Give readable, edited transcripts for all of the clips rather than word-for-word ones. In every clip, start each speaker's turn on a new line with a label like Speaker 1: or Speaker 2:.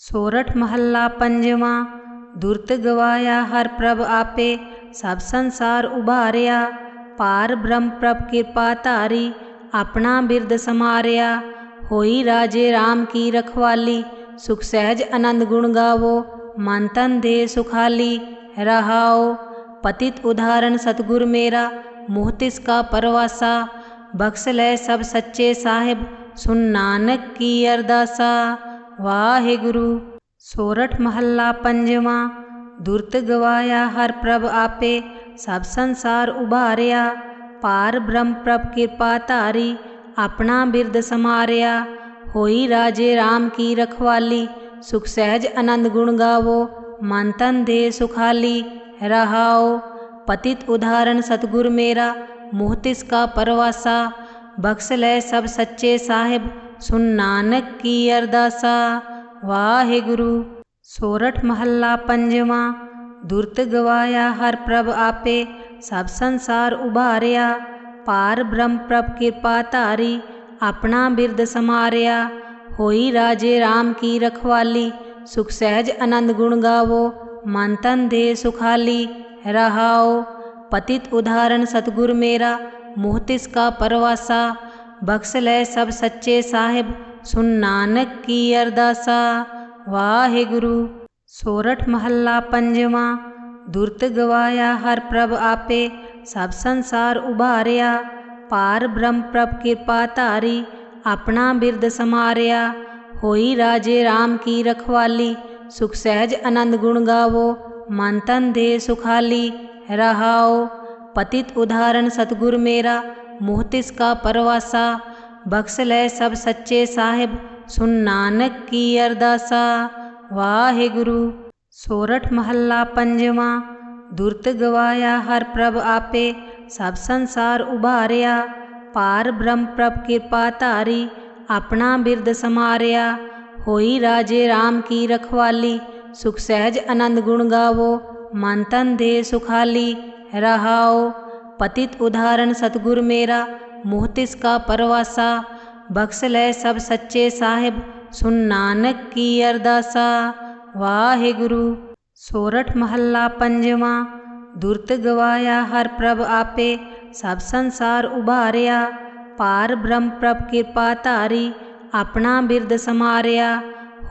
Speaker 1: सोरठ महला पंजवा। दुरत गवाया हर प्रभ आपे, सब संसार उभारिया। पार ब्रह्म प्रभ कृपा धारी, अपना बिरद समारिया। होई राजे राम की रखवाली, सुख सहज आनंद गुण गावो। मन तन दे सुखाली रहाओ। पतित उदाहरण सतगुर मेरा, मोह तिसका परवासा। बख्श ले सब सच्चे साहिब, सुन नानक की अरदासा। वाहे गुरु। सोरठ महला पंजवा। दुरत गवाया हर प्रभ आपे, सब संसार उभारिया। पार ब्रह्म प्रभ कृपा धारी, अपना बिरद समारिया। होई राजे राम की रखवाली, सुख सहज आनंद गुण गावो। मन तन दे सुखाली रहाओ। पतित उदाहरण सतगुर मेरा, मोह तिसका परवासा। बख्श ले सब सच्चे साहिब, सुन नानक की अरदासा। वाहे गुरु। सोरठ महला पंजवा। दुरत गवाया हर प्रभ आपे, सब संसार उभारिया। पार ब्रह्म प्रभ कृपा धारी, अपना बिरद समारिया। होई राजे राम की रखवाली, सुख सहज आनंद गुण गावो। मन तन दे सुखाली रहाओ। पतित उदाहरण सतगुर मेरा, मोह तिसका परवासा। बख्श ले सब सच्चे साहिब, सुन नानक की अरदासा। वाहे गुरु। सोरठ महला पंजवा। दुरत गवाया हर प्रभ आपे, सब संसार उभारिया। पार ब्रह्म प्रभ कृपा धारी, अपना बिरद समारिया। होई राजे राम की रखवाली, सुख सहज आनंद गुण गावो। मन तन दे सुखाली रहाओ। पतित उदाहरण सतगुर मेरा, मोह तिसका परवासा। बख्श ले सब सच्चे साहिब, सुन नानक की अरदासा। वाहे गुरु। सोरठ महला पंजवा। दुरत गवाया हर प्रभ आपे, सब संसार उभारिया। पार ब्रह्म प्रभ कृपा धारी, अपना बिरद समारिया। होई राजे राम की रखवाली, सुख सहज आनंद गुण गावो। मन तन दे सुखाली रहाओ। पतित उदाहरण सतगुर मेरा, मोह तिसका परवासा। बख्श ले सब सच्चे साहिब, सुन नानक की अरदासा। वाहे गुरु। सोरठ महला पंजवा। दुरत गवाया हर प्रभ आपे, सब संसार उभारिया। पार ब्रह्म प्रभ कृपा धारी, अपना बिरद समारिया।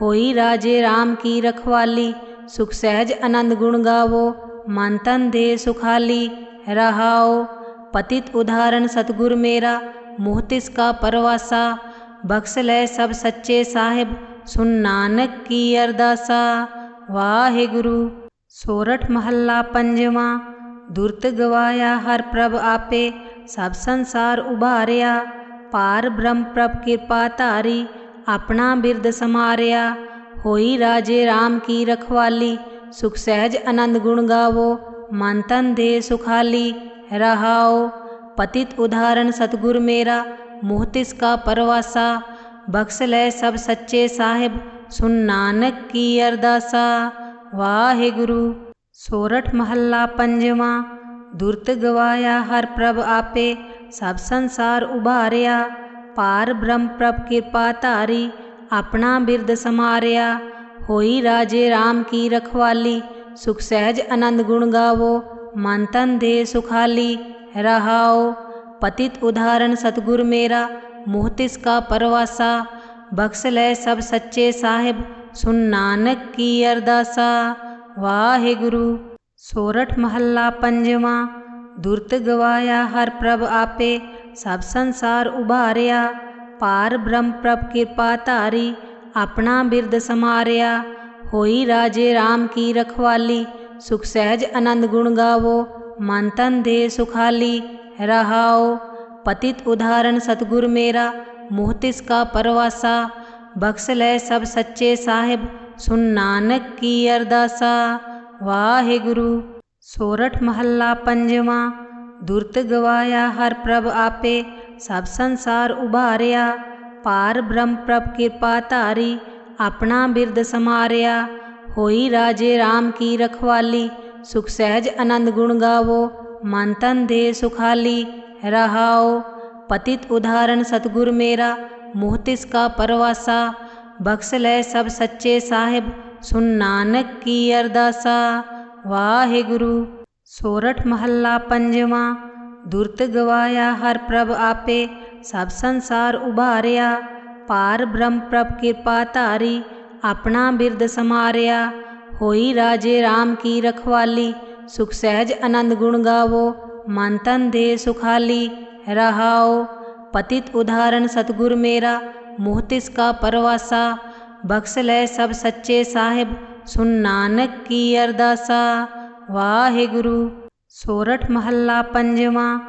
Speaker 1: होई राजे राम की रखवाली, सुख सहज आनंद गुण गावो। मन तन दे सुखाली रहाओ। पतित उदाहरण सतगुर मेरा, मोह तिसका परवासा। बख्श ले सब सच्चे साहिब, सुन नानक की अरदासा। वाहे गुरु। सोरठ महला पंजवा। दुरत गवाया हर प्रभ आपे, सब संसार उभारिया। पार ब्रह्म प्रभ कृपा धारी, अपना बिरद समारिया। होई राजे राम की रखवाली, सुख सहज आनंद गुण गावो। मन तन दे सुखाली रहाओ। पतित उदाहरण सतगुर मेरा, मोह तिसका परवासा। बख्श ले सब सच्चे साहिब, सुन नानक की अरदासा। वाहे गुरु। सोरठ महला पंजवा। दुरत गवाया हर प्रभ आपे, सब संसार उभारिया। पार ब्रह्म प्रभ कृपा धारी, अपना बिरद समारिया। होई राजे राम की रखवाली, सुख सहज आनंद गुण गावो। मन तन दे सुखाली रहाओ। पतित उदाहरण सतगुर मेरा, मोह तिसका परवासा। बख्श ले सब सच्चे साहिब, सुन नानक की अरदासा। वाहे गुरु। सोरठ महला पंजवा। दुरत गवाया हर प्रभ आपे, सब संसार उभारिया। पार ब्रह्म प्रभ कृपा धारी, अपना बिरद समारिया। होई राजे राम की रखवाली, सुख सहज आनंद गुण गावो। मन तन दे सुखाली रहाओ। पतित उदाहरण सतगुर मेरा, मोह तिसका परवासा। बख्श ले सब सच्चे साहिब, सुन नानक की अरदासा। वाहे गुरु। सोरठ महला पंजवा। दुरत गवाया हर प्रभ आपे, सब संसार उभारिया। पार ब्रह्म प्रभ कृपा धारी, अपना बिरद समारिया। होई राजे राम की रखवाली, सुख सहज आनंद गुण गावो। मन तन दे सुखाली रहाओ। पतित उदाहरण सतगुर मेरा, मोह तिसका परवासा। बख्श लै सब सच्चे साहिब, सुन नानक की अरदासा। वाहिगुरु। सोरठ महला पंजवा। दुरत गवाया हर प्रभ आपे, सब संसार उभारिया। पार ब्रह्म प्रभ कृपा धारी, अपना बिरद समारिया। होई राजे राम की रखवाली, सुख सहज आनंद गुण गावो। मन तन दे सुखाली रहाओ। पतित उदाहरण सतगुर मेरा, मोह तिसका परवासा। बख्श लै सब सच्चे साहिब, सुन नानक की अरदासा। वाहिगुरु। सोरठ महला पंजवा।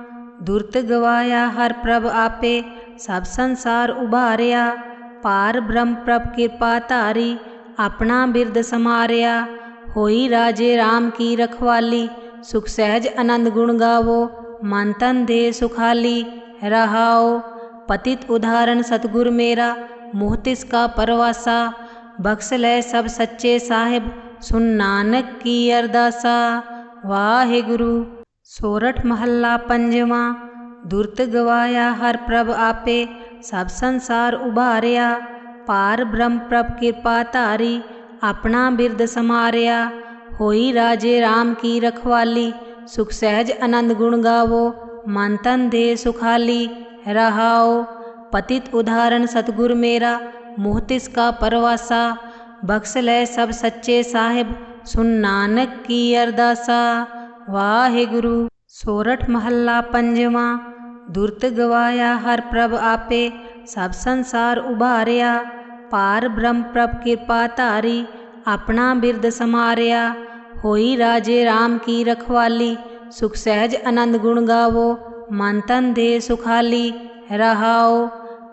Speaker 1: दुरत गवाया हर प्रभ आपे, सब संसार उभारिया। पार ब्रह्म प्रभ कृपा धारी, अपना बिरद समारिया। होई राजे राम की रखवाली, सुख सहज आनंद गुण गावो। मन तन दे सुखाली रहाओ। पतित उदाहरण सतगुर मेरा, मोह तिसका परवासा। बख्श लै सब सच्चे साहिब, सुन नानक की अरदासा। वाहिगुरु। सोरठ महला पंजवा। दुरत गवाया हर प्रभ आपे, सब संसार उभारिया। पार ब्रह्म प्रभ कृपा धारी, अपना बिरद समारिया। होई राजे राम की रखवाली, सुख सहज आनंद गुण गावो। मन तन दे सुखाली रहाओ। पतित उदाहरण सतगुर मेरा, मोह तिसका परवासा। बख्श लै सब सच्चे साहिब, सुन नानक की अरदासा। वाहिगुरु। सोरठ महला पंजवा। दुरत गवाया हर प्रभ आपे, सब संसार उभारिया। पार ब्रह्म प्रभ कृपा धारी, अपना बिरद समारिया। होई राजे राम की रखवाली, सुख सहज आनंद गुण गावो। मन तन दे सुखाली रहाओ।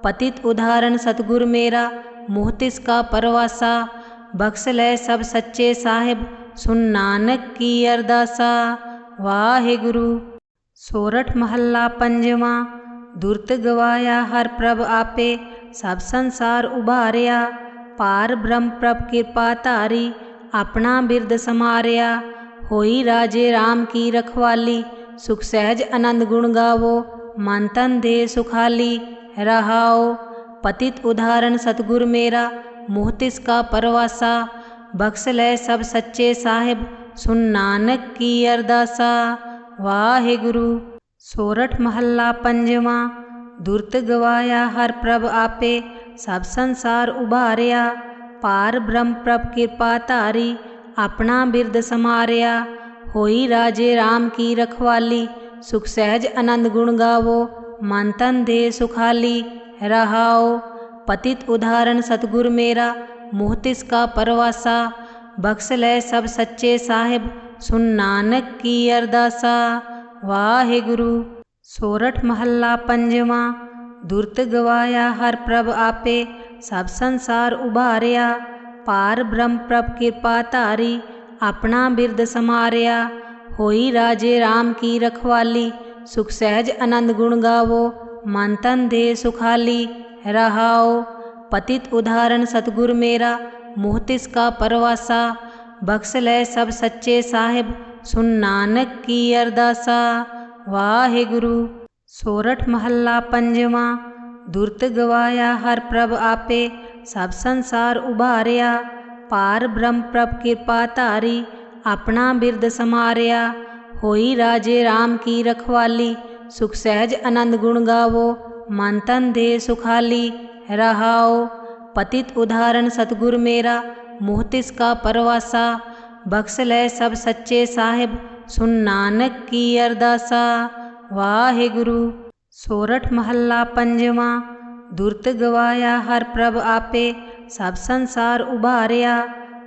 Speaker 1: पतित उदाहरण सतगुर मेरा, मोह तिसका परवासा। बख्श लै सब सच्चे साहिब, सुन नानक की अरदासा। वाहिगुरु। सोरठ महला पंजवा। दुरत गवाया हर प्रभ आपे, सब संसार उभारिया। पार ब्रह्म प्रभ कृपा धारी, अपना बिरद समारिया। होई राजे राम की रखवाली, सुख सहज आनंद गुण गावो। मन तन दे सुखाली रहाओ। पतित उदाहरण सतगुर मेरा, मोह तिसका परवासा। बख्श लै सब सच्चे साहिब, सुन नानक की अरदासा। वाहिगुरु। सोरठ महला पंजवा। दुरत गवाया हर प्रभ आपे, सब संसार उभारिया। पार ब्रह्म प्रभ कृपा धारी, अपना बिरद समारिया। होई राजे राम की रखवाली, सुख सहज आनंद गुण गावो। मन तन दे सुखाली रहाओ। पतित उदाहरण सतगुर मेरा, मोह तिसका परवासा। बख्श लै सब सच्चे साहिब, सुन नानक की अरदासा। वाहिगुरु। सोरठ महला पंजवा। दुरत गवाया हर प्रभ आपे, सब संसार उभारिया। पार ब्रह्म प्रभ कृपा धारी, अपना बिरद समारिया। होई राजे राम की रखवाली, सुख सहज आनंद गुण गावो। मन तन दे सुखाली रहाओ। पतित उदाहरण सतगुर मेरा, मोह तिसका परवासा। बख्श लै सब सच्चे साहिब, सुन नानक की अरदासा। वाहिगुरु। सोरठ महला पंजवा। दुरत गवाया हर प्रभ आपे, सब संसार उभारिया। पार ब्रह्म प्रभ कृपा धारी, अपना बिरद समारिया। होई राजे राम की रखवाली, सुख सहज आनंद गुण गावो। मन तन दे सुखाली रहाओ। पतित उदाहरण सतगुर मेरा, मोह तिसका परवासा। बख्श लै सब सच्चे साहिब, सुन नानक की अरदासा। वाहिगुरु। सोरठ महला पंजवा। दुरत गवाया हर प्रभ आपे, सब संसार उभारिया।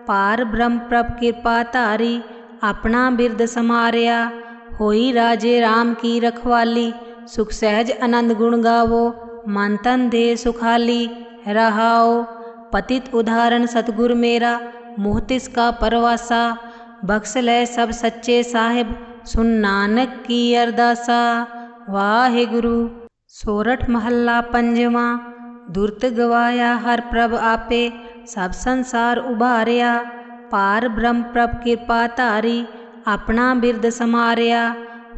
Speaker 1: पार ब्रह्म प्रभ कृपा धारी, अपना बिरद समारिया। होई राजे राम की रखवाली, सुख सहज आनंद गुण गावो। मन तन दे सुखाली रहाओ। पतित उदाहरण सतगुर मेरा, मोह तिसका परवासा। बख्श लै सब सच्चे साहिब, सुन नानक की अरदासा। वाहिगुरु। सोरठ महला पंजवा। दुरत गवाया हर प्रभ आपे, सब संसार उभारिया। पार ब्रह्म प्रभ कृपा धारी, अपना बिरद समारिया।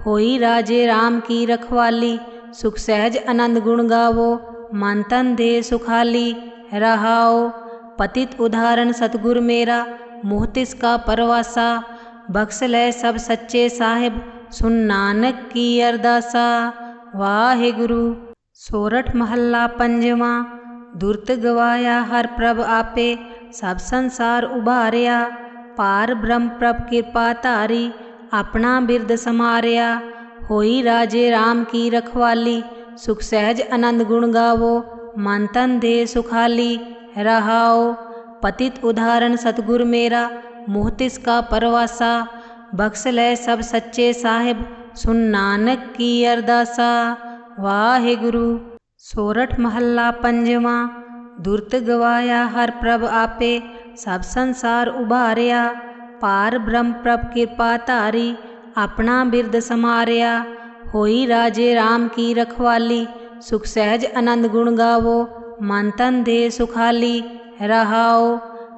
Speaker 1: होई राजे राम की रखवाली, सुख सहज आनंद गुण गावो। मन तन दे सुखाली रहाओ। पतित उदाहरण सतगुर मेरा, मुँह तिसका परवासा। बख्श लै सब सच्चे साहिब, सुन नानक की अरदासा। वाहिगुरु। सोरठ महला पंजवा। दुरत गवाया हर प्रभ आपे, सब संसार उबारिया। पार ब्रह्म प्रभ कृपा धारी, अपना बिरद समारिया। होई राजे राम की रखवाली, सुख सहज आनंद गुण गावो। मन तन दे सुखाली रहाओ। पतित उदाहरण सतगुर मेरा, मुँह तिसका परवासा। बख्श लै सब सच्चे साहिब, सुन नानक की अरदासा। वाहिगुरु। सोरठ महला पंजवा। दुरत गवाया हर प्रभ आपे, सब संसार उबारिया। पार ब्रह्म प्रभ कृपा धारी, अपना बिरद समारिया। होई राजे राम की रखवाली, सुख सहज आनंद गुण गावो। मन तन दे सुखाली रहाओ।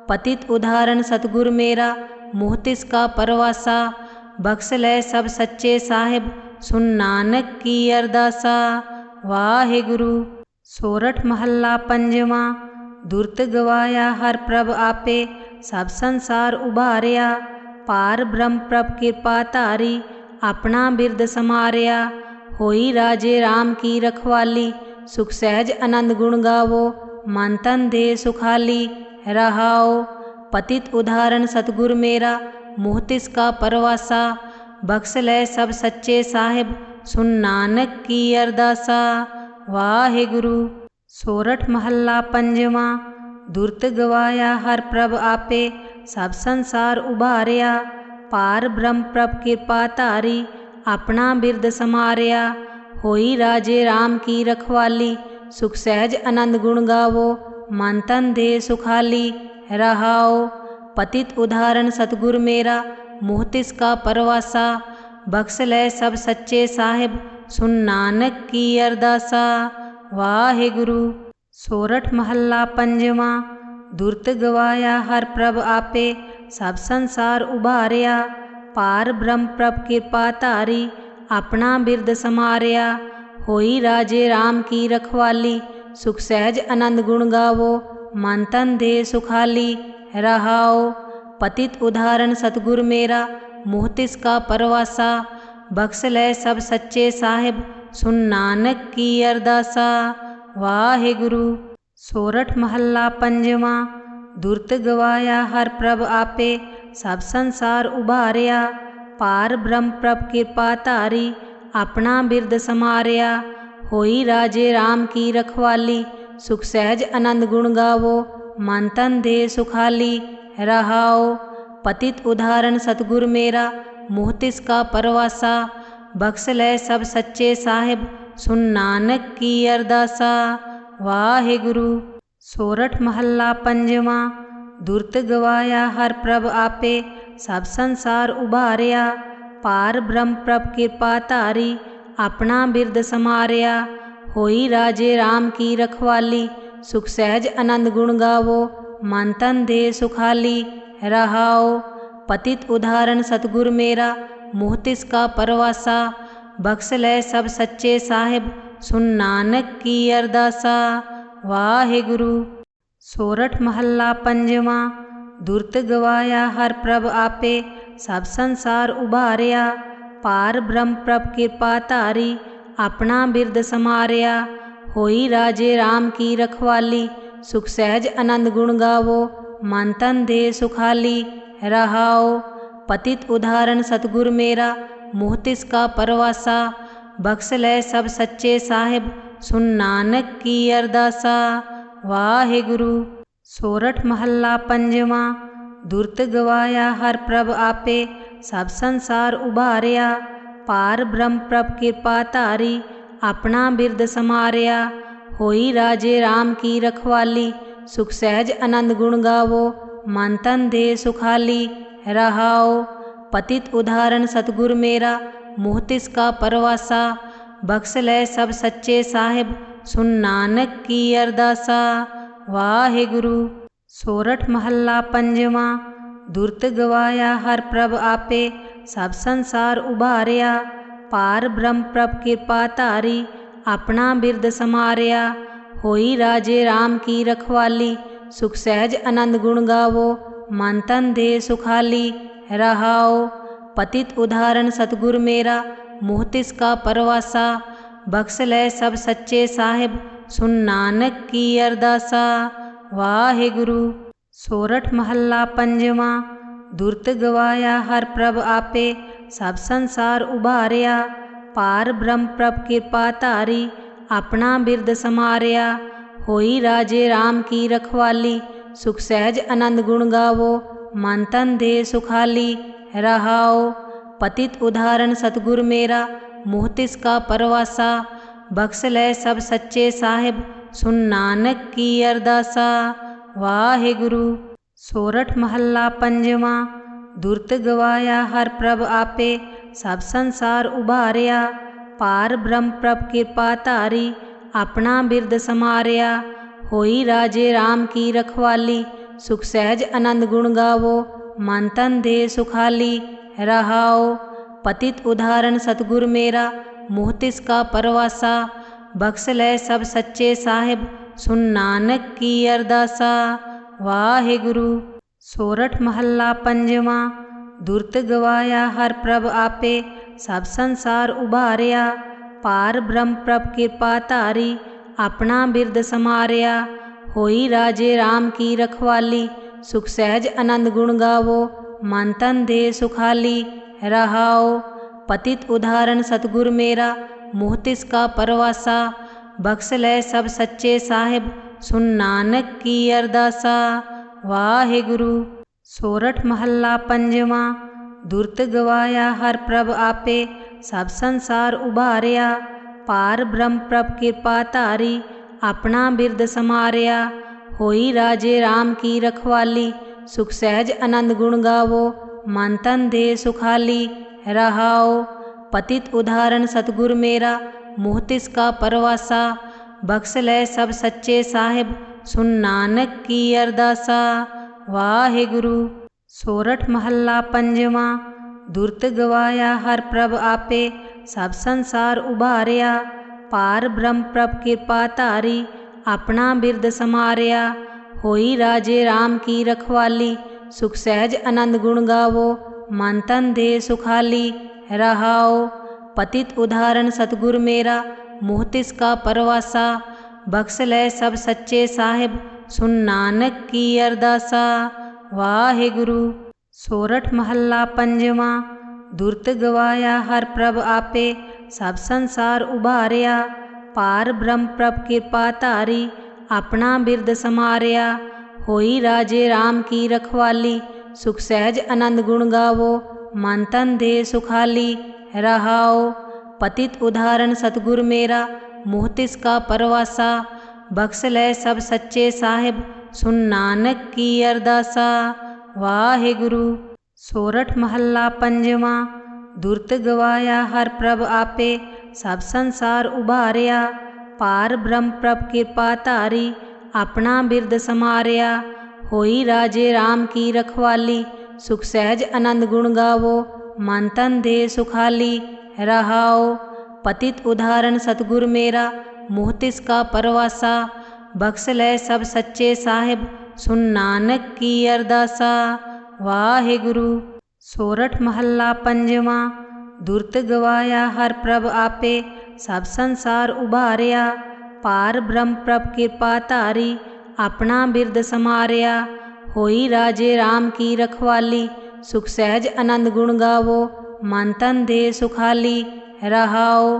Speaker 1: पतित उदाहरण सतगुर मेरा, मुँह तिसका परवासा। बख्श लै सब सच्चे साहिब, सुन नानक की अरदासा। वाहिगुरु। सोरठ महला पंजवा। दुरत गवाया हर प्रभ आपे, सब संसार उबारिया। पार ब्रह्म प्रभ कृपा धारी, अपना बिरद समारिया। होई राजे राम की रखवाली, सुख सहज आनंद गुण गावो। मन तन दे सुखाली रहाओ। पतित उदाहरण सतगुर मेरा, मुँह तिसका परवासा। बख्श लै सब सच्चे साहिब, सुन नानक की अरदासा। वाहिगुरु। सोरठ महला पंजवा। दुरत गवाया हर प्रभ आपे, सब संसार उबारिया। पार ब्रह्म प्रभ कृपा धारी, अपना बिरद समारिया। होई राजे राम की रखवाली, सुख सहज आनंद गुण गावो। मन तन दे सुखाली रहाओ। पतित उदाहरण सतगुर मेरा, मुँह तिसका परवासा। बख्श लै सब सच्चे साहिब, सुन नानक की अरदासा। वाहिगुरु। सोरठ महला पंजवा। दुरत गवाया हर प्रभ आपे, सब संसार उबारिया। पार ब्रह्म प्रभ कृपा धारी, अपना बिरद समारिया। होई राजे राम की रखवाली, सुख सहज आनंद गुण गावो। मन तन दे सुखाली रहाओ। पतित उदाहरण सतगुर मेरा, मुँह तिसका परवासा। बख्श लै सब सच्चे साहिब, सुन नानक की अरदासा। वाहिगुरु। सोरठ महला पंजवा। दुरत गवाया हर प्रभ आपे, सब संसार उबारिया। पार ब्रह्म प्रभ कृपा धारी, अपना बिरद समारिया। होई राजे राम की रखवाली, सुख सहज आनंद गुण गावो। मन तन दे सुखाली रहाओ। पतित उदाहरण सतगुर मेरा, मुँह तिसका परवासा। बख्श लै सब सच्चे साहिब, सुन नानक की अरदासा। वाहिगुरु। सोरठ महला पंजवा। दुरत गवाया हर प्रभ आपे, सब संसार उबारिया। पार ब्रह्म प्रभ कृपा धारी, अपना बिरद समारिया। होई राजे राम की रखवाली, सुख सहज आनंद गुण गावो। मन तन दे सुखाली रहाओ। पतित उदाहरण सतगुर मेरा, मुँह तिसका परवासा। बख्श लै सब सच्चे साहिब, सुन नानक की अरदासा। वाहिगुरु। सोरठ महला पंजवा। दुरत गवाया हर प्रभ आपे, सब संसार उबारिया। पार ब्रह्म प्रभ कृपा धारी, अपना बिरद समारिया। होई राजे राम की रखवाली, सुख सहज आनंद गुण गावो। मन तन दे सुखाली रहाओ। पतित उदाहरण सतगुर मेरा, मुँह तिसका परवासा। बख्श लै सब सच्चे साहिब, सुन नानक की अरदासा। वाहिगुरु। सोरठ महला पंजवा। दुरत गवाया हर प्रभ आपे, सब संसार उबारिया। पार ब्रह्म प्रभ कृपा धारी, अपना बिरद समारिया। होई राजे राम की रखवाली, सुख सहज आनंद गुण गावो। मन तन दे सुखाली रहाओ। पतित उदाहरण सतगुर मेरा, मुँह तिसका परवासा। बख्श लै सब सच्चे साहिब, सुन नानक की अरदासा। वाहिगुरु। सोरठ महला पंजवा। दुरत गवाया हर प्रभ आपे, सब संसार उबारिया। पार ब्रह्म प्रभ कृपा धारी, अपना बिरद समारिया। होई राजे राम की रखवाली, सुख सहज आनंद गुण गावो, मन तन देह सुखाली रहाओ। पतित उदाहरण सतगुर मेरा, मोह तिसका परवासा, बख्श लै सब सच्चे साहिब, सुन नानक की अरदासा। वाहे गुरु। सोरठ महला पंजवा। दुरत गवाया हर प्रभ आपे, सब संसार उबारिया, पार ब्रह्म प्रभ कृपा धारी, अपना बिरद समारिया। होई राजे राम की रखवाली, सुख सहज आनंद गुण गावो, मन तन देह सुखाली रहाओ। पतित उदाहरण सतगुर मेरा, मोह तिसका परवासा, बख्श लै सब सच्चे साहिब, सुन नानक की अरदासा। वाहे गुरु। सोरठ महला पंजवा। दुरत गवाया हर प्रभ आपे, सब संसार उबारिया, पार ब्रह्म प्रभ कृपा धारी, अपना बिरद समारिया। होई राजे राम की रखवाली, सुख सहज आनंद गुण गावो, मन तन देह सुखाली रहाओ। पतित उदाहरण सतगुर मेरा, मोह तिसका परवासा, बख्श लै सब सच्चे साहिब, सुन नानक की अरदासा। वाहे गुरु। सोरठ महला पंजवा। दुरत गवाया हर प्रभ आपे, सब संसार उबारिया, पार ब्रह्म प्रभ कृपा धारी, अपना बिरद समारिया। होई राजे राम की रखवाली, सुख सहज आनंद गुण गावो, मन तन देह सुखाली रहाओ। पतित उदाहरण सतगुर मेरा, मोह तिसका परवासा, बख्श लै सब सच्चे साहिब, सुन नानक की अरदासा। वाहे गुरु। सोरठ महला पंजवा। दुरत गवाया हर प्रभ आपे, सब संसार उबारिया, पार ब्रह्म प्रभ कृपा धारी, अपना बिरद समारिया। होई राजे राम की रखवाली, सुख सहज आनंद गुण गावो, मन तन देह सुखाली रहाओ। पतित उदाहरण सतगुर मेरा, मोह तिसका परवासा, बख्श लै सब सच्चे साहिब, सुन नानक की अरदासा। वाहे गुरु। सोरठ महला पंजवा। दुरत गवाया हर प्रभ आपे, सब संसार उबारिया, पार ब्रह्म प्रभ कृपा धारी, अपना बिरद समारिया। होई राजे राम की रखवाली, सुख सहज आनंद गुण गावो, मन तन देह सुखाली रहाओ। पतित उदाहरण सतगुर मेरा, मोह तिसका परवासा, बख्श लै सब सच्चे साहिब, सुन नानक की अरदासा। वाहे गुरु। सोरठ महला पंजवा। दुरत गवाया हर प्रभ आपे, सब संसार उबारिया, पार ब्रह्म प्रभ कृपा धारी, अपना बिरद समारिया। होई राजे राम की रखवाली, सुख सहज आनंद गुण गावो, मन तन देह सुखाली रहाओ। पतित उदाहरण सतगुर मेरा, मोह तिसका परवासा, बख्श लै सब सच्चे साहिब, सुन नानक की अरदासा। वाहे गुरु। सोरठ महला पंजवा। दुरत गवाया हर प्रभ आपे, सब संसार उबारिया, पार ब्रह्म प्रभ कृपा धारी, अपना बिरद समारिया। होई राजे राम की रखवाली, सुख सहज आनंद गुण गावो, मन तन देह सुखाली रहाओ। पतित उदाहरण सतगुर मेरा, मोह तिसका परवासा, बख्श लै सब सच्चे साहिब, सुन नानक की अरदासा। वाहे गुरु। सोरठ महला पंजवा। दुरत गवाया हर प्रभ आपे, सब संसार उबारिया, पार ब्रह्म प्रभ कृपा धारी, अपना बिरद समारिया। होई राजे राम की रखवाली, सुख सहज आनंद गुण गावो, मन तन देह सुखाली रहाओ।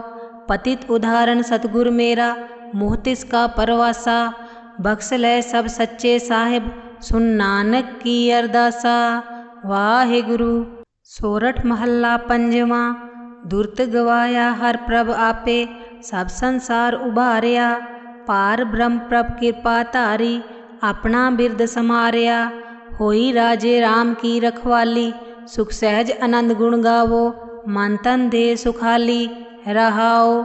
Speaker 1: पतित उदाहरण सतगुर मेरा, मोह तिसका परवासा, बख्श लै सब सच्चे साहिब, सुन नानक की अरदासा। वाहे गुरु। सोरठ महला पंजवा। दुरत गवाया हर प्रभ आपे, सब संसार उबारिया, पार ब्रह्म प्रभ कृपा धारी, अपना बिरद समारिया। होई राजे राम की रखवाली, सुख सहज आनंद गुण गावो, मन तन देह सुखाली रहाओ।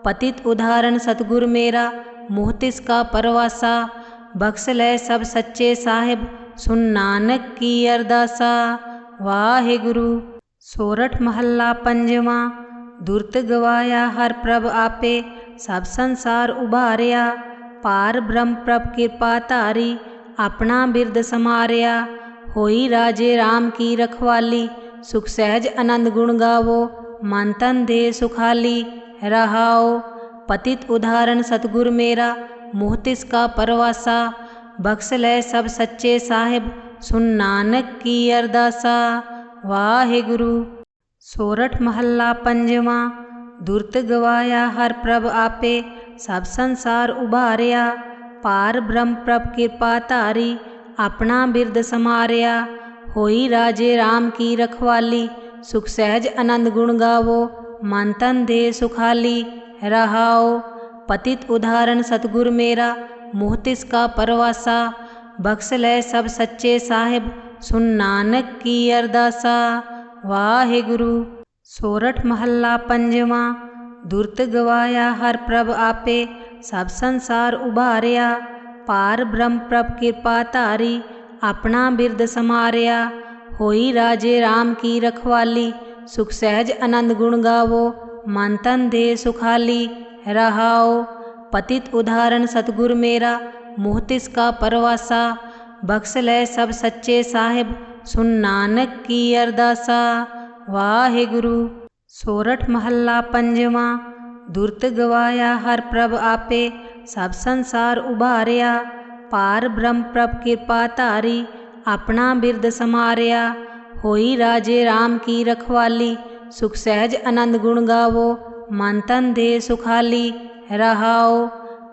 Speaker 1: पतित उदाहरण सतगुर मेरा, मोह तिसका परवासा, बख्श लै सब सच्चे साहिब, सुन नानक की अरदासा। वाहे गुरु। सोरठ महला पंजवा। दुरत गवाया हर प्रभ आपे, सब संसार उबारिया, पार ब्रह्म प्रभ कृपा धारी, अपना बिरद समारिया। होई राजे राम की रखवाली, सुख सहज आनंद गुण गावो, मन तन दे सुखाली। रहाओ पतित उदाहरण सतगुर मेरा, मोह तिसका परवासा। बख्श लै सब सच्चे साहिब, सुन नानक की अरदासा। वाहे गुरु। सोरठ महला पंजवा। दुरत गवाया हर प्रभ आपे, सब संसार उबारिया। पार ब्रह्म प्रभ कृपा धारी, अपना बिरद समारिया। होई राजे राम की रखवाली, सुख सहज आनंद गुण गावो, मन तन दे सुखाली। रहाओ पतित उदाहरण सतगुर मेरा, मोह तिसका परवासा। बख्श लै सब सच्चे साहिब, सुन नानक की अरदासा। वाहे गुरु। सोरठ महला पंजवा। दुरत गवाया हर प्रभ आपे, सब संसार उबारिया। पार ब्रह्म प्रभ कृपा धारी, अपना बिरद समारिया। होई राजे राम की रखवाली, सुख सहज आनंद गुण गावो, मन तन दे सुखाली। रहाओ पतित उदाहरण सतगुर मेरा, मोह तिसका परवासा। बख्श लै सब सच्चे साहिब, सुन नानक की अरदासा। वाहे गुरु। सोरठ महला पंजवा। दुरत गवाया हर प्रभ आपे, सब संसार उबारिया। पार ब्रह्म प्रभ कृपा धारी, अपना बिरद समारिया। होई राजे राम की रखवाली, सुख सहज आनंद गुण गावो, मन तन दे सुखाली। रहाओ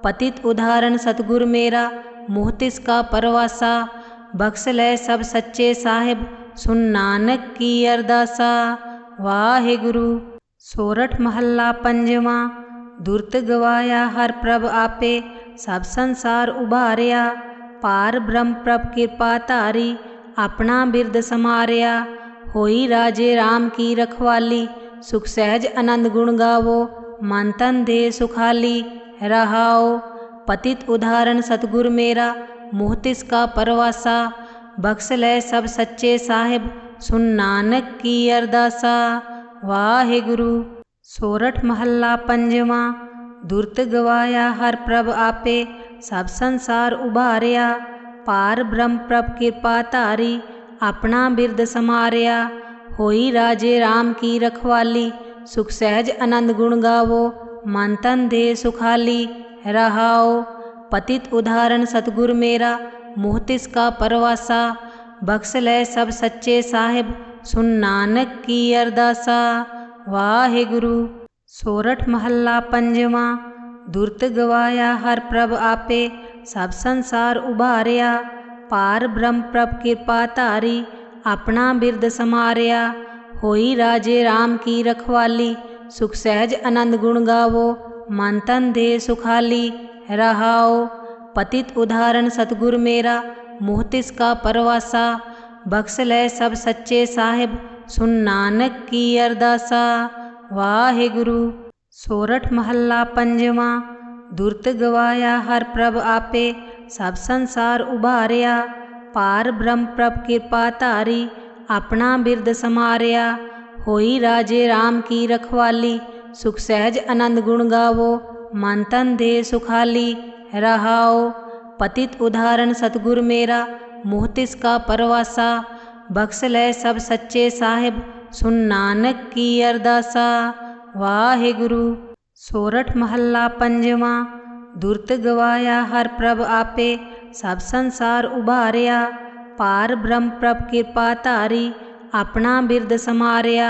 Speaker 1: पतित उदाहरण सतगुर मेरा, मोह तिसका परवासा। बख्श लै सब सच्चे साहिब, सुन नानक की अरदासा। वाहे गुरु। सोरठ महला पंजवा। दुरत गवाया हर प्रभ आपे, सब संसार उबारिया। पार ब्रह्म प्रभ कृपा धारी, अपना बिरद समारिया। होई राजे राम की रखवाली, सुख सहज आनंद गुण गावो, मन तन दे सुखाली। रहाओ पतित उदाहरण सतगुर मेरा, मोह तिसका परवासा। बख्श लै सब सच्चे साहिब, सुन नानक की अरदासा। वाहे गुरु। सोरठ महला पंजवा। दुरत गवाया हर प्रभ आपे, सब संसार उबारिया। पार ब्रह्म प्रभ कृपा धारी, अपना बिरद समारिया। होई राजे राम की रखवाली, सुख सहज आनंद गुण गावो, मन तन दे सुखाली। रहाओ पतित उदाहरण सतगुर मेरा, मोह तिसका परवासा। बख्श लै सब सच्चे साहिब, सुन नानक की अरदासा। वाहे गुरु। सोरठ महला पंजवा। दुरत गवाया हर प्रभ आपे, सब संसार उबारिया। पार ब्रह्म प्रभ कृपा धारी, अपना बिरद समारिया। होई राजे राम की रखवाली, सुख सहज आनंद गुण गावो, मन तन दे सुखाली। रहाओ पतित उदाहरण सतगुर मेरा, मोह तिसका परवासा। बख्श लै सब सच्चे साहिब, सुन नानक की अरदासा। वाहे गुरु। सोरठ महला पंजवा। दुरत गवाया हर प्रभ आपे, सब संसार उबारिया। पार ब्रह्म प्रभ कृपा धारी, अपना बिरद समारिया। होई राजे राम की रखवाली, सुख सहज आनंद गुण गावो, मन तन दे सुखाली। रहाओ पतित उदाहरण सतगुर मेरा, मोह तिसका परवासा। बख्श लै सब सच्चे साहिब, सुन नानक की अरदासा। वाहे गुरु। सोरठ महला पंजवा। दुरत गवाया हर प्रभ आपे, सब संसार उबारिया। पार ब्रह्म प्रभ कृपा धारी, अपना बिरद समारिया।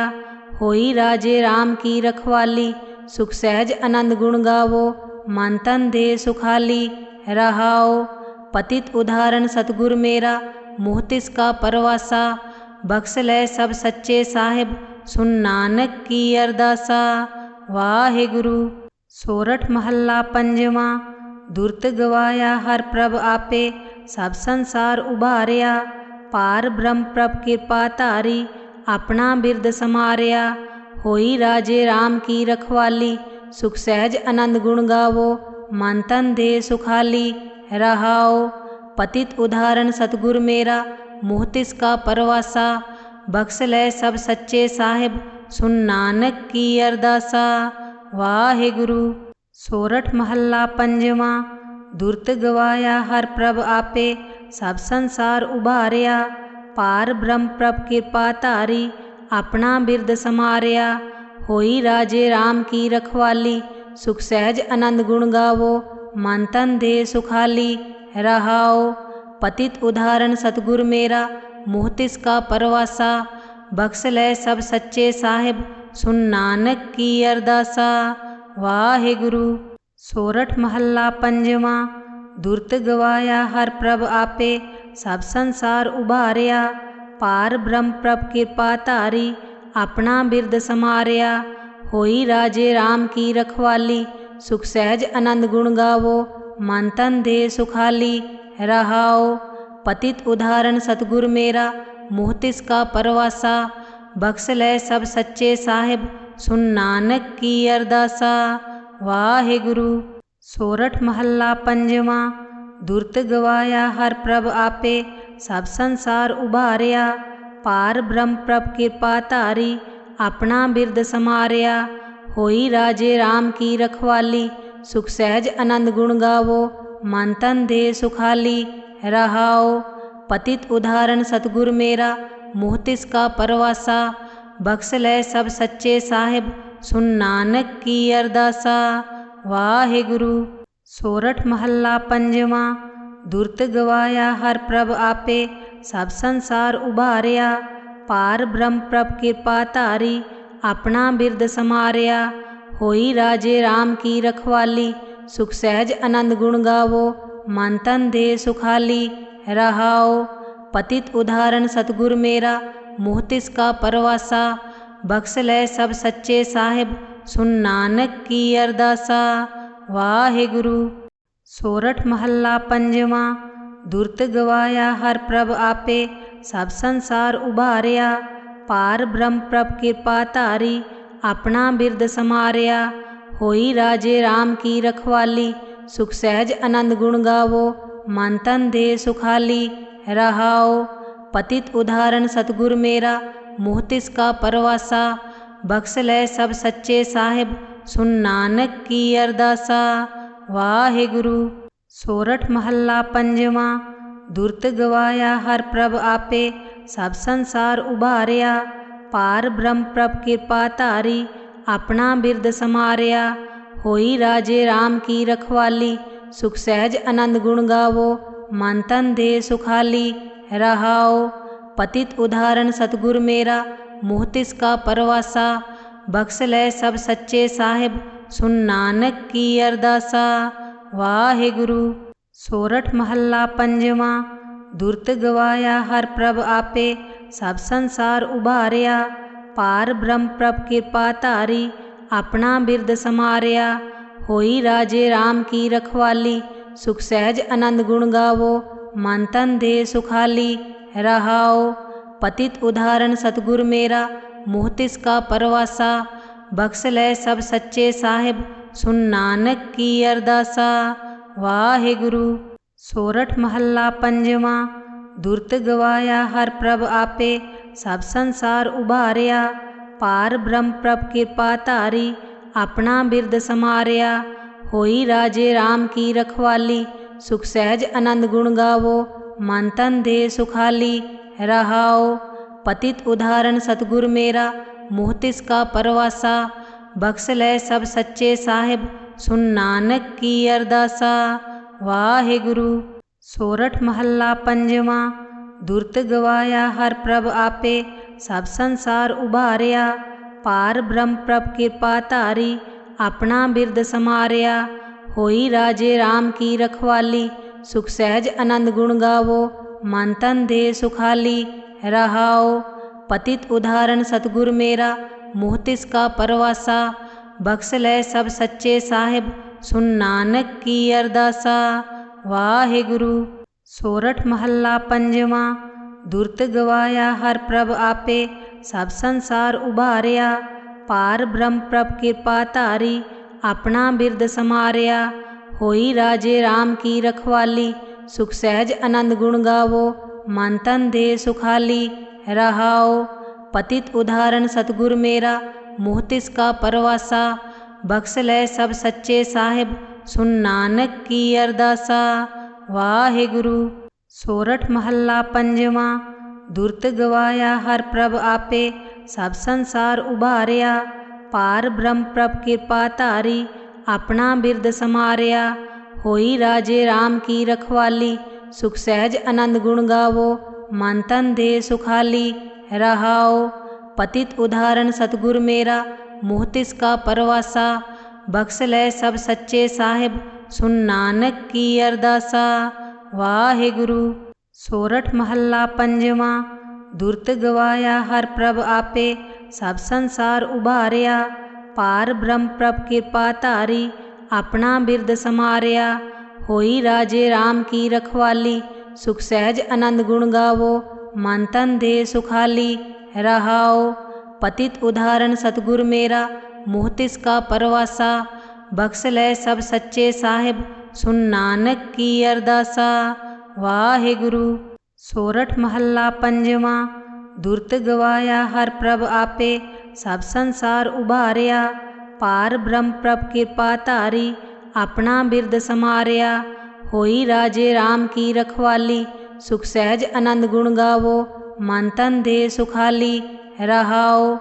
Speaker 1: होई राजे राम की रखवाली, सुख सहज आनंद गुण गावो, मन तन दे सुखाली। रहाओ पतित उदाहरण सतगुर मेरा, मोह तिसका परवासा। बख्श लै सब सच्चे साहिब, सुन नानक की अरदासा। वाहे गुरु। सोरठ महला पंजवा। दुरत गवाया हर प्रभ आपे, सब संसार उबारिया। पार ब्रह्म प्रभ कृपा धारी, अपना बिरद समारिया। होई राजे राम की रखवाली, सुख सहज आनंद गुण गावो, मन तन दे सुखाली। रहाओ पतित उदाहरण सतगुर मेरा, मोह तिसका परवासा। बख्श लै सब सच्चे साहिब, सुन नानक की अरदासा। वाहे गुरु। सोरठ महला पंजवा। दुरत गवाया हर प्रभ आपे, सब संसार उभारिया। पार ब्रह्म प्रभ कृपा धारी अपना बिरद समारिया। होई राजे राम की रखवाली सुख सहज आनंद गुण गावो। मन तन दे सुखाली रहाओ। पतित उदाहरण सतगुर मेरा मोह तिसका परवासा। बख्श लै सब सच्चे साहिब सुन नानक की अरदासा। वाहे गुरु। सोरठ महला पंजवा। दुरत गवाया हर प्रभ आपे सब संसार उभारिया। पार ब्रह्म प्रभ कृपा धारी अपना बिरद समारिया। होई राजे राम की रखवाली सुख सहज आनंद गुण गावो। मन तन दे सुखाली रहाओ। पतित उदाहरण सतगुर मेरा मोह तिसका परवासा। बख्श लै सब सच्चे साहिब सुन नानक की अरदासा। वाहे गुरु। सोरठ महला पंजवा। दुरत गवाया हर प्रभ आपे सब संसार उभारिया। पार ब्रह्म प्रभ कृपा धारी अपना बिरद समारिया। होई राजे राम की रखवाली सुख सहज आनंद गुण गावो। मन तन दे सुखाली रहाओ। पतित उदाहरण सतगुर मेरा मोह तिसका परवासा। बख्श लै सब सच्चे साहिब सुन नानक की अरदासा। वाहे गुरु। सोरठ महला पंजवा। दुरत गवाया हर प्रभ आपे सब संसार उभारिया। पार ब्रह्म प्रभ कृपा धारी अपना बिरद समारिया। होई राजे राम की रखवाली सुख सहज आनंद गुण गावो। मन तन दे सुखाली रहाओ। पतित उदाहरण सतगुर मेरा मोह तिसका परवासा। बख्श लै सब सच्चे साहिब सुन नानक की अरदासा। वाहे गुरु। सोरठ महला पंजवा। दुरत गवाया हर प्रभ आपे सब संसार उभारिया। पार ब्रह्म प्रभ कृपा धारी अपना बिरद समारिया। होई राजे राम की रखवाली सुख सहज आनंद गुण गावो। मन तन दे सुखाली रहाओ। पतित उदाहरण सतगुर मेरा मोह तिसका परवासा। बख्श लै सब सच्चे साहिब सुन नानक की अरदासा। वाहे गुरु। सोरठ महला पंजवा। दुरत गवाया हर प्रभ आपे सब संसार उभारिया। पार ब्रह्म प्रभ कृपा धारी अपना बिरद समारिया। होई राजे राम की रखवाली सुख सहज आनंद गुण गावो। मन तन दे सुखाली रहाओ। पतित उदाहरण सतगुर मेरा मोह तिसका परवासा। बख्श लै सब सच्चे साहिब सुन नानक की अरदासा। वाहे गुरु। सोरठ महला पंजवा। दुरत गवाया हर प्रभ आपे सब संसार उभारिया। पार ब्रह्म प्रभ कृपा धारी अपना बिरद समारिया। होई राजे राम की रखवाली सुख सहज आनंद गुण गावो। मन तन दे सुखाली रहाओ। पतित उदाहरण सतगुर मेरा मोह तिसका परवासा। बख्श लै सब सच्चे साहिब सुन नानक की अरदासा। वाहे गुरु। सोरठ महला पंजवा। दुरत गवाया हर प्रभ आपे सब संसार उभारिया। पार ब्रह्म प्रभ कृपा धारी अपना बिरद समारिया। होई राजे राम की रखवाली सुख सहज आनंद गुण गावो। मन तन दे सुखाली रहाओ। पतित उदाहरण सतगुर मेरा मोह तिसका परवासा। बख्श लै सब सच्चे साहिब सुन नानक की अरदासा। वाहे गुरु। सोरठ महला पंजवा। दुरत गवाया हर प्रभ आपे सब संसार उभारिया। पार ब्रह्म प्रभ कृपा धारी अपना बिरद समारिया। होई राजे राम की रखवाली सुख सहज आनंद गुण गावो। मन तन दे सुखाली रहाओ। पतित उदाहरण सतगुर मेरा मोह तिसका परवासा। बख्श लै सब सच्चे साहिब सुन नानक की अरदासा। वाहे गुरु। सोरठ महला पंजवा। दुरत गवाया हर प्रभ आपे सब संसार उभारिया। पार ब्रह्म प्रभ कृपा धारी अपना बिरद समारिया। होई राजे राम की रखवाली सुख सहज आनंद गुण गावो। मन तन दे सुखाली रहाओ। पतित उदाहरण सतगुर मेरा मोह तिसका परवासा। बख्श लै सब सच्चे साहिब सुन नानक की अरदासा। वाहे गुरु। सोरठ महला पंजवा। दुरत गवाया हर प्रभ आपे, सब संसार उबारिया। पार ब्रह्म प्रभ कृपा धारी, अपना बिरद समारिया। होई राजे राम की रखवाली, सुख सहज आनंद गुण गावो। मन तन दे सुखाली रहाओ। पतित उदाहरण सतगुर मेरा, मोह तिसका परवासा। बख्श ले सब सच्चे साहिब, सुन नानक की अरदासा। वाहे गुरु। सोरठ महला पंजवा। दुरत गवाया हर प्रभ आपे, सब संसार उबारिया। पार ब्रह्म प्रभ कृपा धारी, अपना बिरद समारिया। होई राजे राम की रखवाली, सुख सहज आनंद गुण गावो। मन तन दे सुखाली रहाओ। पतित उदाहरण सतगुर मेरा, मोह तिसका परवासा। बख्श ले सब सच्चे साहिब, सुन नानक की अरदासा। वाहे गुरु। सोरठ महला पंजवा। दुरत गवाया हर प्रभ आपे, सब संसार उबारिया। पार ब्रह्म प्रभ कृपा धारी, अपना बिरद समारिया। होई राजे राम की रखवाली, सुख सहज आनंद गुण गावो। मन तन दे सुखाली रहाओ।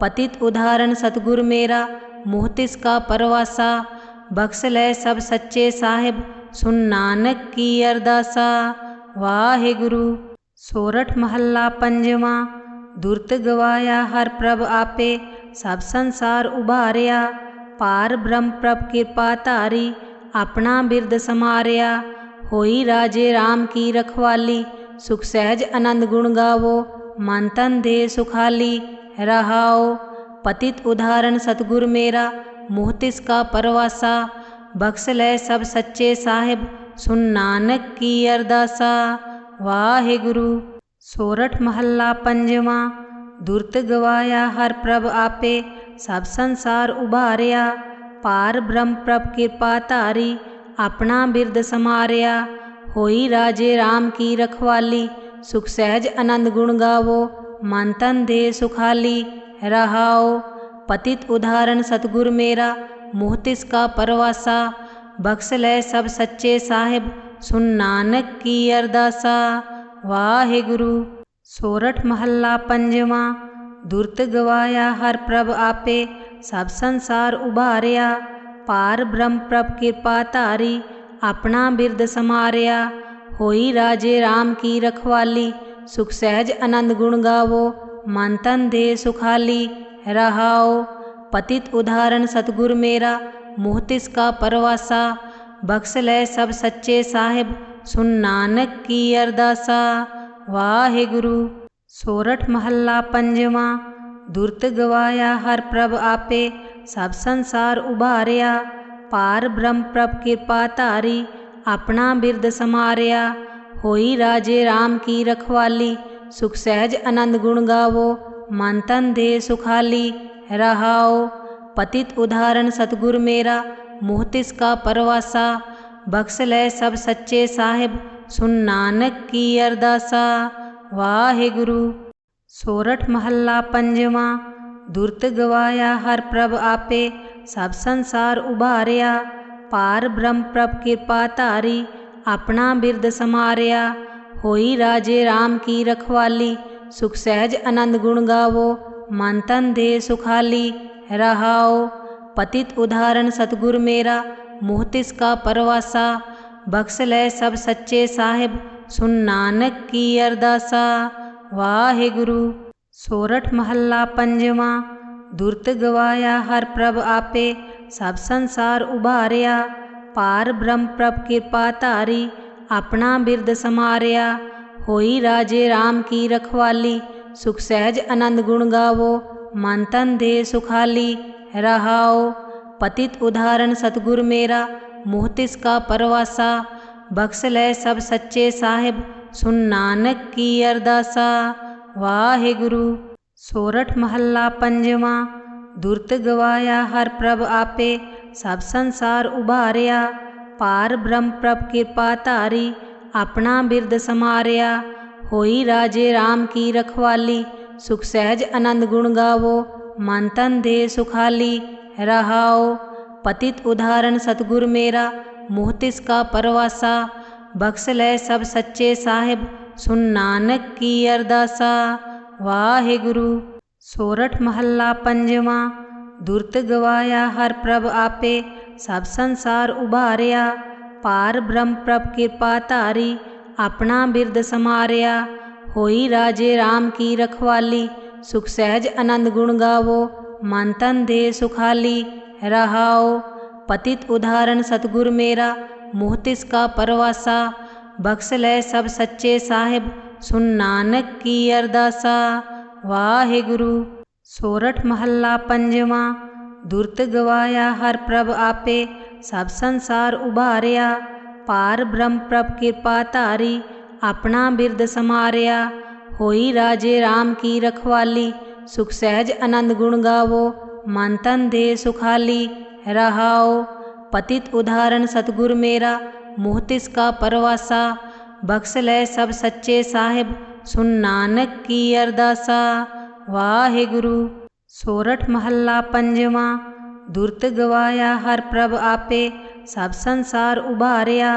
Speaker 1: पतित उदाहरण सतगुर मेरा, मोह तिसका परवासा। बख्श ले सब सच्चे साहिब, सुन नानक की अरदासा। वाहे गुरु। सोरठ महला पंजवा। दुरत गवाया हर प्रभ आपे, सब संसार उबारिया। पार ब्रह्म प्रभ कृपा धारी, अपना बिरद समारिया। होई राजे राम की रखवाली, सुख सहज आनंद गुण गावो। मन तन दे सुखाली रहाओ। पतित उदाहरण सतगुर मेरा, मोह तिसका परवासा। बख्श ले सब सच्चे साहिब, सुन नानक की अरदासा। वाहे गुरु। सोरठ महला पंजवा। दुरत गवाया हर प्रभ आपे, सब संसार उबारिया। पार ब्रह्म प्रभ कृपा धारी, अपना बिरद समारिया। होई राजे राम की रखवाली, सुख सहज आनंद गुण गावो। मन तन दे सुखाली रहाओ। पतित उदाहरण सतगुर मेरा, मोह तिसका परवासा। बख्श ले सब सच्चे साहिब, सुन नानक की अरदासा। वाहे गुरु। सोरठ महला पंजवा। दुरत गवाया हर प्रभ आपे, सब संसार उबारिया। पार ब्रह्म प्रभ कृपा धारी, अपना बिरद समारिया। होई राजे राम की रखवाली, सुख सहज आनंद गुण गावो। मन तन दे सुखाली रहाओ। पतित उदाहरण सतगुर मेरा, मोह तिसका परवासा। बख्श ले सब सच्चे साहिब, सुन नानक की अरदासा। वाहे गुरु। सोरठ महला पंजवा। दुरत गवाया हर प्रभ आपे, सब संसार उबारिया। पार ब्रह्म प्रभ कृपा धारी, अपना बिरद समारिया। होई राजे राम की रखवाली, सुख सहज आनंद गुण गावो। मन तन दे सुखाली रहाओ। पतित उदाहरण सतगुर मेरा, मोह तिसका परवासा। बख्श ले सब सच्चे साहिब, सुन नानक की अरदासा। वाहे गुरु। सोरठ महला पंजवा। दुरत गवाया हर प्रभ आपे, सब संसार उबारिया। पार ब्रह्म प्रभ कृपा धारी, अपना बिरद समारिया। होई राजे राम की रखवाली, सुख सहज आनंद गुण गावो। मन तन दे सुखाली रहाओ। पतित उदाहरण सतगुर मेरा, मोह तिसका परवासा। बख्श ले सब सच्चे साहिब, सुन नानक की अरदासा। वाहे गुरु। सोरठ महला पंजवा। दुरत गवाया हर प्रभ आपे, सब संसार उबारिया। पार ब्रह्म प्रभ कृपा धारी, अपना बिरद समारिया। होई राजे राम की रखवाली, सुख सहज आनंद गुण गावो। मन तन दे सुखाली रहाओ। पतित उदाहरण सतगुर मेरा, मोह तिसका परवासा। बख्श ले सब सच्चे साहिब, सुन नानक की अरदासा। वाहे गुरु। सोरठ महला पंजवा। दुरत गवाया हर प्रभ आपे, सब संसार उबारिया। पार ब्रह्म प्रभ कृपा धारी, अपना बिरद समारिया। होई राजे राम की रखवाली, सुख सहज आनंद गुण गावो। मन तन दे सुखाली रहाओ। पतित उदाहरण सतगुर मेरा, मोह तिसका परवासा। बख्श लै सब सच्चे साहिब, सुन नानक की अरदासा। वाहिगुरु। सोरठ महला पंजवा। दुरत गवाया हर प्रभ आपे, सब संसार उबारिया। पार ब्रह्म प्रभ कृपा धारी, अपना बिरद समारिया। होई राजे राम की रखवाली, सुख सहज आनंद गुण गावो। मन तन दे सुखाली रहाओ। पतित उदाहरण सतगुर मेरा, मोह तिसका परवासा। बख्श लै सब सच्चे साहिब, सुन नानक की अरदासा। वाहिगुरु। सोरठ महला पंजवा। दुरत गवाया हर प्रभ आपे, सब संसार उबारिया। पार ब्रह्म प्रभ कृपा धारी, अपना बिरद समारिया। होई राजे राम की रखवाली, सुख सहज आनंद गुण गावो। मन तन दे सुखाली रहाओ। पतित उदाहरण सतगुर मेरा, मोह तिसका परवासा। बख्श लै सब सच्चे साहिब, सुन नानक की अरदासा। वाहिगुरु। सोरठ महला पंजवा। दुरत गवाया हर प्रभ आपे, सब संसार उबारिया।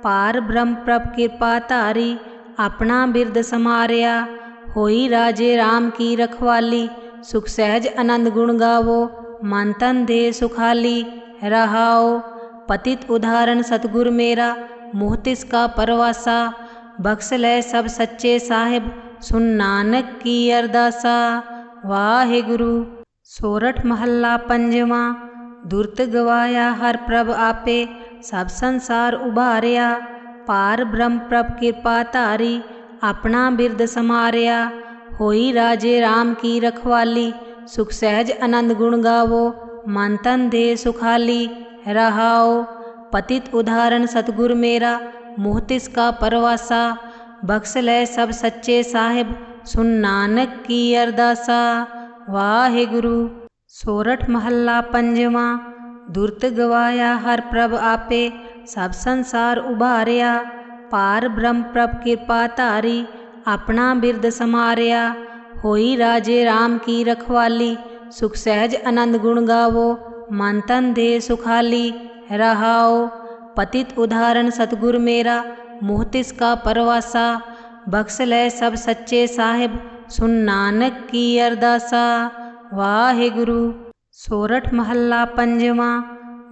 Speaker 1: पार ब्रह्म प्रभ कृपा धारी, अपना बिरद समारिया। होई राजे राम की रखवाली, सुख सहज आनंद गुण गावो। मन तन दे सुखाली रहाओ। पतित उदाहरण सतगुर मेरा, मोह तिसका परवासा। बख्श लै सब सच्चे साहिब, सुन नानक की अरदासा। वाहिगुरु। सोरठ महला पंजवा। दुरत गवाया हर प्रभ आपे, सब संसार उबारिया। पार ब्रह्म प्रभ कृपा धारी, अपना बिरद समारिया। होई राजे राम की रखवाली, सुख सहज आनंद गुण गावो। मन तन दे सुखाली रहाओ। पतित उदाहरण सतगुर मेरा, मोह तिसका परवासा। बख्श लै सब सच्चे साहिब, सुन नानक की अरदासा। वाहिगुरु। सोरठ महला पंजवा। दुरत गवाया हर प्रभ आपे, सब संसार उबारिया। पार ब्रह्म प्रभ कृपा धारी, अपना बिरद समारिया। होई राजे राम की रखवाली, सुख सहज आनंद गुण गावो। मन तन दे सुखाली रहाओ। पतित उदाहरण सतगुर मेरा, मोह तिसका परवासा। बख्श लै सब सच्चे साहिब, सुन नानक की अरदासा। वाहिगुरु। सोरठ महला पंजवा।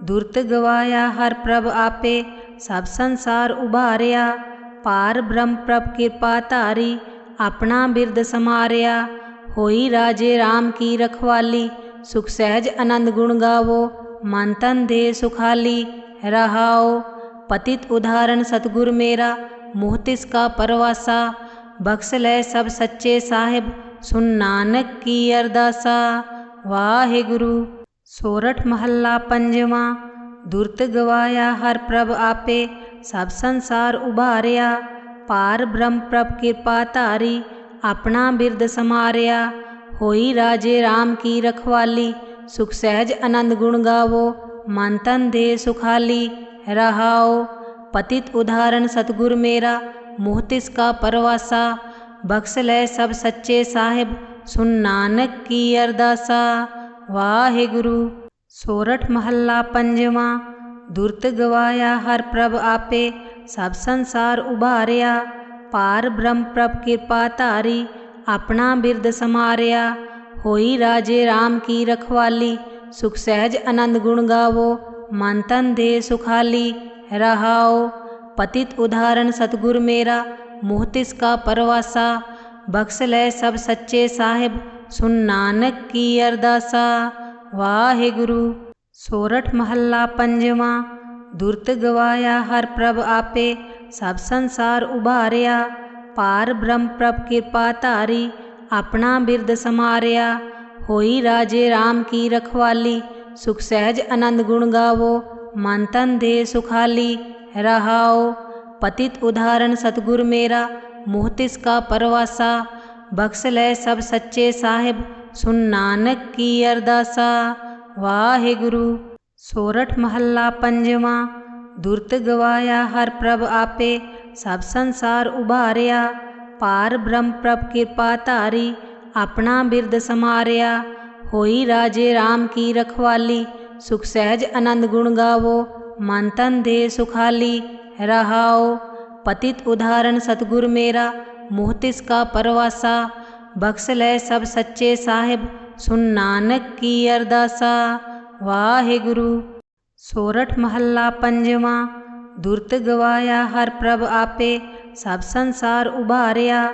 Speaker 1: दुरत गवाया हर प्रभ आपे, सब संसार उबारिया। पार ब्रह्म प्रभ कृपा धारी, अपना बिरद समारिया। होई राजे राम की रखवाली, सुख सहज आनंद गुण गावो। मन तन दे सुखाली रहाओ। पतित उदाहरण सतगुर मेरा, मोह तिसका परवासा। बख्श लै सब सच्चे साहिब, सुन नानक की अरदासा। वाहिगुरु। सोरठ महला पंजवा। दुरत गवाया हर प्रभ आपे, सब संसार उबारिया। पार ब्रह्म प्रभ कृपा धारी, अपना बिरद समारिया। होई राजे राम की रखवाली, सुख सहज आनंद गुण गावो। मन तन दे सुखाली रहाओ। पतित उदाहरण सतगुर मेरा, मोह तिसका परवासा। बख्श लै सब सच्चे साहिब, सुन नानक की अरदासा। वाहिगुरु। सोरठ महला पंजवा। दुरत गवाया हर प्रभ आपे, सब संसार उबारिया। पार ब्रह्म प्रभ कृपा धारी, अपना बिरद समारिया। होई राजे राम की रखवाली, सुख सहज आनंद गुण गावो। मन तन दे सुखाली रहाओ। पतित उदाहरण सतगुर मेरा, मोह तिसका परवासा। बख्श लै सब सच्चे साहिब, सुन नानक की अरदासा। वाहिगुरु। सोरठ महला पंजवा। दुरत गवाया हर प्रभ आपे, सब संसार उबारिया। पार ब्रह्म प्रभ कृपा धारी, अपना बिरद समारिया। होई राजे राम की रखवाली, सुख सहज आनंद गुण गावो। मन तन दे सुखाली रहाओ। पतित उदाहरण सतगुर मेरा, मोह तिसका परवासा। बख्श लै सब सच्चे साहिब, सुन नानक की अरदासा। वाहिगुरु। सोरठ महला पंजवा। दुरत गवाया हर प्रभ आपे, सब संसार उबारिया। पार ब्रह्म प्रभ कृपा धारी, अपना बिरद समारिया। होई राजे राम की रखवाली, सुख सहज आनंद गुण गावो। मन तन दे सुखाली रहाओ। पतित उदाहरण सतगुर मेरा, मुँह तिसका परवासा। बख्श लै सब सच्चे साहिब, सुन नानक की अरदासा। वाहिगुरु। सोरठ महला पंजवा। दुरत गवाया हर प्रभ आपे, सब संसार उभारिया।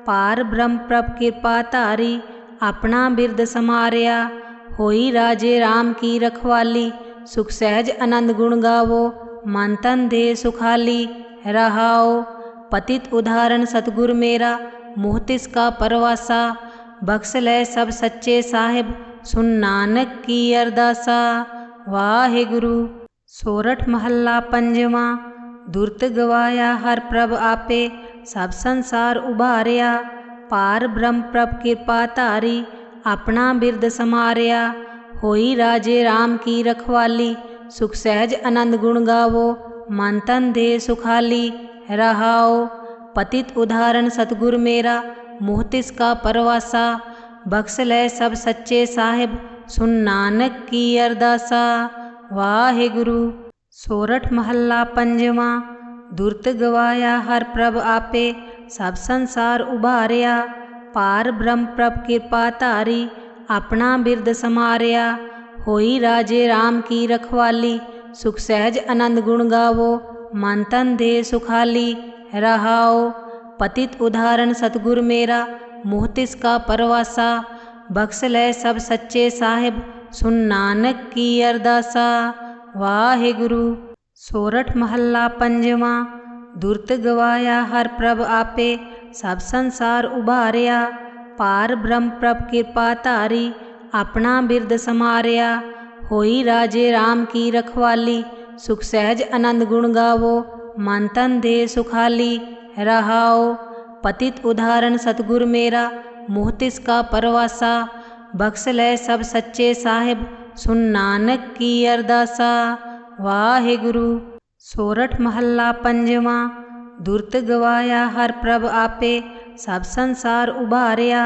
Speaker 1: पार ब्रह्म प्रभ कृपा धारी, अपना बिरद समारिया। होई राजे राम की रखवाली, सुख सहज आनंद गुण गावो। मन तन दे सुखाली रहाओ। पतित उदाहरण सतगुर मेरा, मुँह तिसका परवासा। बख्श लै सब सच्चे साहिब, सुन नानक की अरदासा। वाहिगुरु। सोरठ महला पंजवा। दुरत गवाया हर प्रभ आपे, सब संसार उभारिया। पार ब्रह्म प्रभ कृपा धारी, अपना बिरद समारिया। होई राजे राम की रखवाली, सुख सहज आनंद गुण गावो। मन तन दे सुखाली रहाओ। पतित उदाहरण सतगुर मेरा, मुँह तिसका परवासा। बख्श लै सब सच्चे साहिब, सुन नानक की अरदासा। वाहिगुरु। सोरठ महला पंजवा। दुरत गवाया हर प्रभ आपे, सब संसार उभारिया। पार ब्रह्म प्रभ कृपा धारी, अपना बिरद समारिया। होई राजे राम की रखवाली, सुख सहज आनंद गुण गावो। मन तन दे सुखाली रहाओ। पतित उदाहरण सतगुर मेरा, मुँह तिसका परवासा। बख्श लै सब सच्चे साहिब, सुन नानक की अरदासा। वाहिगुरु। सोरठ महला पंजवा। दुरत गवाया हर प्रभ आपे, सब संसार उभारिया। पार ब्रह्म प्रभ कृपा धारी, अपना बिरद समारिया। होई राजे राम की रखवाली, सुख सहज आनंद गुण गावो। मन तन दे सुखाली रहाओ। पतित उदाहरण सतगुर मेरा, मुँह तिसका परवासा। बख्श लै सब सच्चे साहिब, सुन नानक की अरदासा। वाहिगुरु। सोरठ महला पंजवा। दुरत गवाया हर प्रभ आपे, सब संसार उभारिया।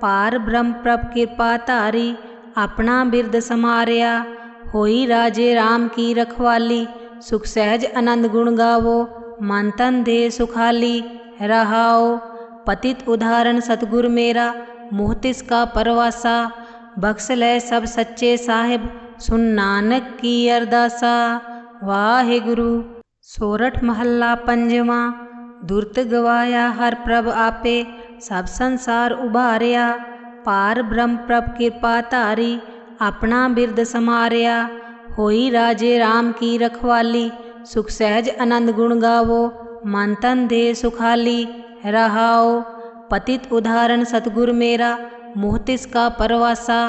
Speaker 1: पार ब्रह्म प्रभ कृपा धारी, अपना बिरद समारिया। होई राजे राम की रखवाली, सुख सहज आनंद गुण गावो। मन तन दे सुखाली रहाओ। पतित उदाहरण सतगुर मेरा, मुँह तिसका परवासा। बख्श लै सब सच्चे साहिब, सुन नानक की अरदासा। वाहिगुरु। सोरठ महला पंजवा। दुरत गवाया हर प्रभ आपे, सब संसार उभारिया। पार ब्रह्म प्रभ कृपा धारी, अपना बिरद समारिया। होई राजे राम की रखवाली, सुख सहज आनंद गुण गावो। मन तन दे सुखाली रहाओ। पतित उदाहरण सतगुर मेरा, मुँह तिसका परवासा।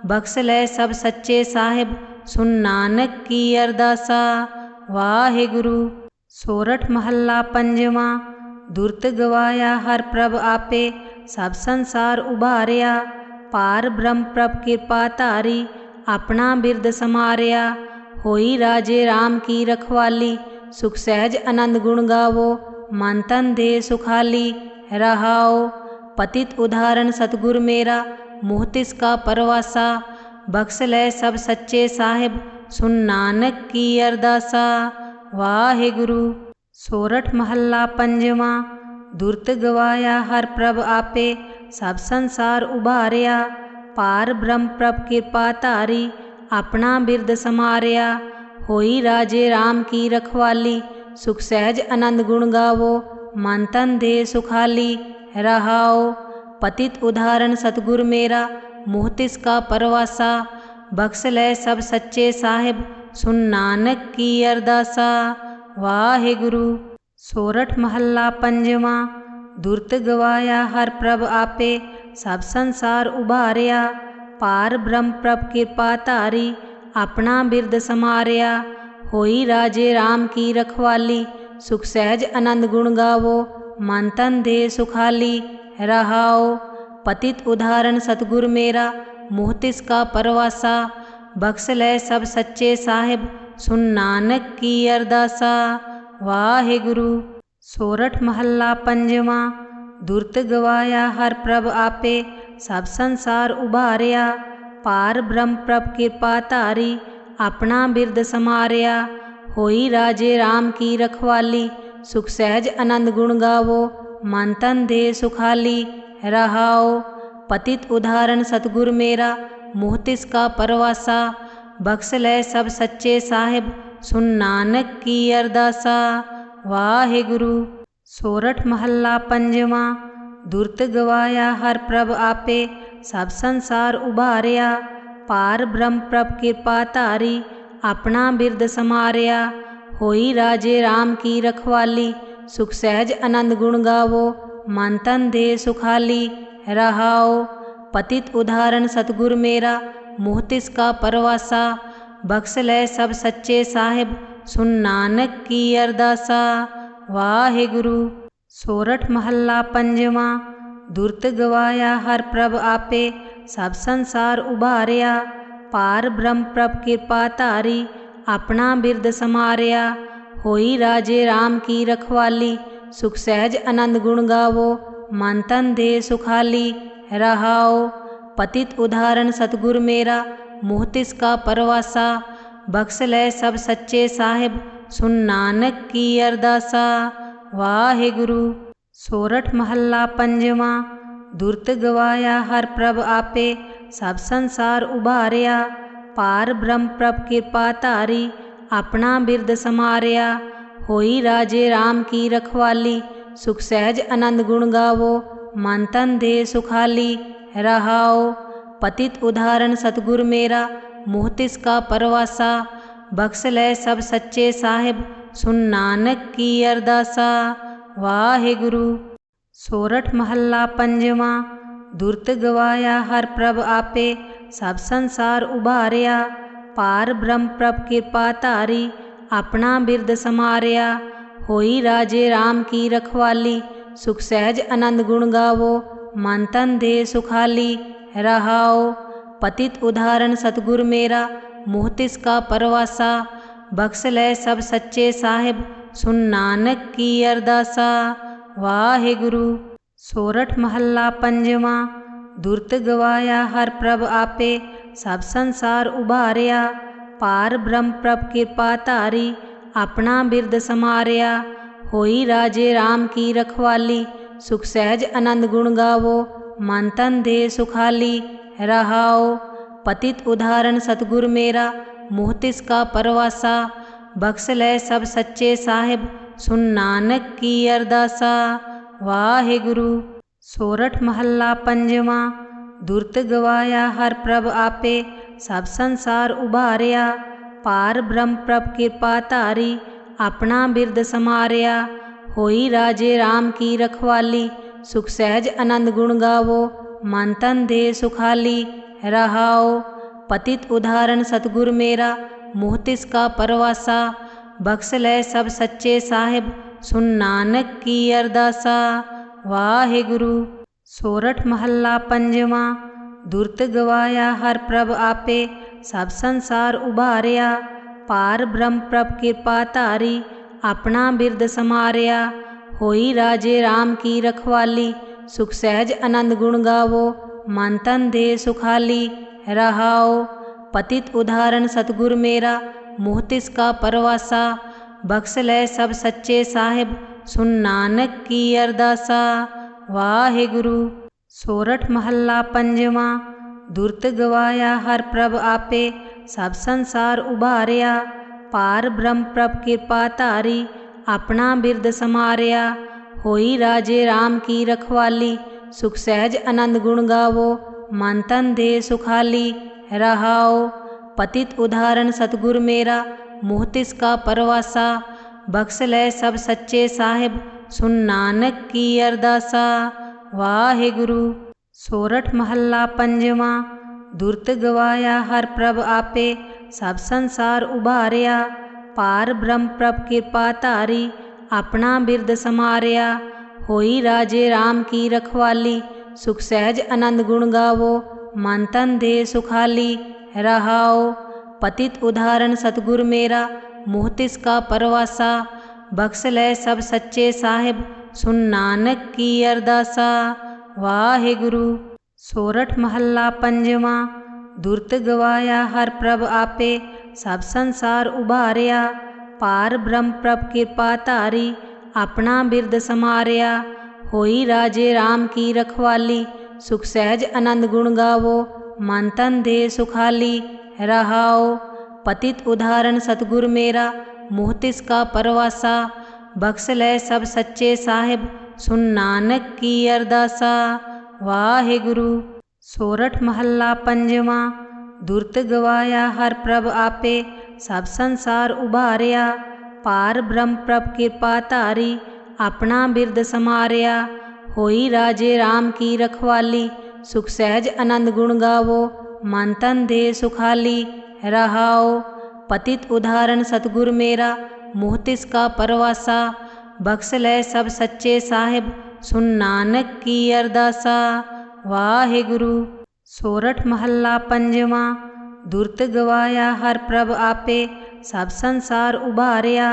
Speaker 1: बख्श लै सब सच्चे साहिब, सुन नानक की अरदासा। वाहिगुरु। सोरठ महला पंजवा। दुरत गवाया हर प्रभ आपे, सब संसार उभारिया। पार ब्रह्म प्रभ कृपा धारी, अपना बिरद समारिया। होई राजे राम की रखवाली, सुख सहज आनंद गुण गावो। मन तन दे सुखाली रहाओ। पतित उदाहरण सतगुर मेरा, मुँह तिसका परवासा। बख्श लै सब सच्चे साहिब, सुन नानक की अरदासा। वाहिगुरु। सोरठ महला पंजवा। दुरत गवाया हर प्रभ आपे, सब संसार उभारिया। पार ब्रह्म प्रभ कृपा धारी, अपना बिरद समारिया। होई राजे राम की रखवाली, सुख सहज आनंद गुण गावो। मन तन दे सुखाली रहाओ। पतित उदाहरण सतगुर मेरा, मुँह तिसका परवासा। बख्श लै सब सच्चे साहिब, सुन नानक की अरदासा। वाहिगुरु। सोरठ महला पंजवा। दुरत गवाया हर प्रभ आपे, सब संसार उभारिया। पार ब्रह्म प्रभ कृपा धारी, अपना बिरद समारिया। होई राजे राम की रखवाली, सुख सहज आनंद गुण गावो। मन तन दे सुखाली रहाओ। पतित उदाहरण सतगुर मेरा, मुँह तिसका परवासा। बख्श लै सब सच्चे साहिब, सुन नानक की अरदासा। वाहिगुरु। सोरठ महला पंजवा। दुरत गवाया हर प्रभ आपे, सब संसार उभारिया। पार ब्रह्म प्रभ कृपा धारी, अपना बिरद समारिया। होई राजे राम की रखवाली, सुख सहज आनंद गुण गावो, मन तन देह सुखाली रहाओ। पतित उदाहरण सतगुर मेरा, मोह तिसका परवासा, बख्श लै सब सच्चे साहिब, सुन नानक की अरदासा। वाहे गुरु। सोरठ महला पंजवा। दुरत गवाया हर प्रभ आपे, सब संसार उबारिया, पार ब्रह्म प्रभ कृपा धारी, अपना बिरद समारिया। होई राजे राम की रखवाली, सुख सहज आनंद गुण गावो, मन तन देह सुखाली रहाओ। पतित उदाहरण सतगुर मेरा, मोह तिसका परवासा, बख्श लै सब सच्चे साहिब, सुन नानक की अरदासा। वाहे गुरु। सोरठ महला पंजवा। दुरत गवाया हर प्रभ आपे, सब संसार उबारिया, पार ब्रह्म प्रभ कृपा धारी, अपना बिरद समारिया। होई राजे राम की रखवाली, सुख सहज आनंद गुण गावो, मन तन देह सुखाली रहाओ। पतित उदाहरण सतगुर मेरा, मोह तिसका परवासा, बख्श लै सब सच्चे साहिब, सुन नानक की अरदासा। वाहे गुरु। सोरठ महला पंजवा। दुरत गवाया हर प्रभ आपे, सब संसार उबारिया, पार ब्रह्म प्रभ कृपा धारी, अपना बिरद समारिया। होई राजे राम की रखवाली, सुख सहज आनंद गुण गावो, मन तन देह सुखाली रहाओ। पतित उदाहरण सतगुर मेरा, मोह तिसका परवासा, बख्श लै सब सच्चे साहिब, सुन नानक की अरदासा। वाहे गुरु। सोरठ महला पंजवा। दुरत गवाया हर प्रभ आपे, सब संसार उबारिया, पार ब्रह्म प्रभ कृपा धारी, अपना बिरद समारिया। होई राजे राम की रखवाली, सुख सहज आनंद गुण गावो, मन तन देह सुखाली रहाओ। पतित उदाहरण सतगुर मेरा, मोह तिसका परवासा, बख्श लै सब सच्चे साहिब, सुन नानक की अरदासा। वाहे गुरु। सोरठ महला पंजवा। दुरत गवाया हर प्रभ आपे, सब संसार उबारिया, पार ब्रह्म प्रभ कृपा धारी, अपना बिरद समारिया। होई राजे राम की रखवाली, सुख सहज आनंद गुण गावो, मन तन देह सुखाली रहाओ। पतित उदाहरण सतगुर मेरा, मोह तिसका परवासा, बख्श लै सब सच्चे साहिब, सुन नानक की अरदासा। वाहे गुरु। सोरठ महला पंजवा। दुरत गवाया हर प्रभ आपे, सब संसार उबारिया, पार ब्रह्म प्रभ कृपा धारी, अपना बिरद समारिया। होई राजे राम की रखवाली, सुख सहज आनंद गुण गावो, मन तन देह सुखाली रहाओ। पतित उदाहरण सतगुर मेरा, मोह तिसका परवासा, बख्श लै सब सच्चे साहिब, सुन नानक की अरदासा। वाहे गुरु। सोरठ महला पंजवा। दुरत गवाया हर प्रभ आपे, सब संसार उबारिया, पार ब्रह्म प्रभ कृपा धारी, अपना बिरद समारिया। होई राजे राम की रखवाली, सुख सहज आनंद गुण गावो, मन तन देह सुखाली रहाओ। पतित उदाहरण सतगुर मेरा, मोह तिसका परवासा, बख्श लै सब सच्चे साहिब, सुन नानक की अरदासा। वाहे गुरु। सोरठ महला पंजवा। दुरत गवाया हर प्रभ आपे, सब संसार उबारिया, पार ब्रह्म प्रभ कृपा धारी, अपना बिरद समारिया। होई राजे राम की रखवाली, सुख सहज आनंद गुण गावो, मन तन देह सुखाली रहाओ। पतित उदाहरण सतगुर मेरा, मोह तिसका परवासा, बख्श लै सब सच्चे साहिब, सुन नानक की अरदासा। वाहे गुरु। सोरठ महला पंजवा। दुरत गवाया हर प्रभ आपे, सब संसार उबारिया, पार ब्रह्म प्रभ कृपा धारी, अपना बिरद समारिया। होई राजे राम की रखवाली, सुख सहज आनंद गुण गावो, मन तन देह सुखाली रहाओ। पतित उदाहरण सतगुर मेरा, मोह तिसका परवासा, बख्श लै सब सच्चे साहिब, सुन नानक की अरदासा। वाहे गुरु। सोरठ महला पंजवा। दुरत गवाया हर प्रभ आपे, सब संसार उबारिया, पार ब्रह्म प्रभ कृपा धारी, अपना बिरद समारिया। होई राजे राम की रखवाली, सुख सहज आनंद गुण गावो, मन तन दे सुखाली। रहाओ पतित उदाहरण सतगुर मेरा, मुँह तिसका परवासा। बख्श लै सब सच्चे साहिब, सुन नानक की अरदासा। वाहे गुरु। सोरठ महला पंजवा। दुरत गवाया हर प्रभ आपे, सब संसार उबारिया। पार ब्रह्म प्रभ कृपा धारी, अपना बिरद समारिया। होई राजे राम की रखवाली, सुख सहज आनंद गुण गावो, मन तन दे सुखाली। रहाओ पतित उदाहरण सतगुर मेरा, मुँह तिसका परवासा। बख्श लै सब सच्चे साहिब, सुन नानक की अरदासा। वाहे गुरु। सोरठ महला पंजवा। दुरत गवाया हर प्रभ आपे, सब संसार उबारिया।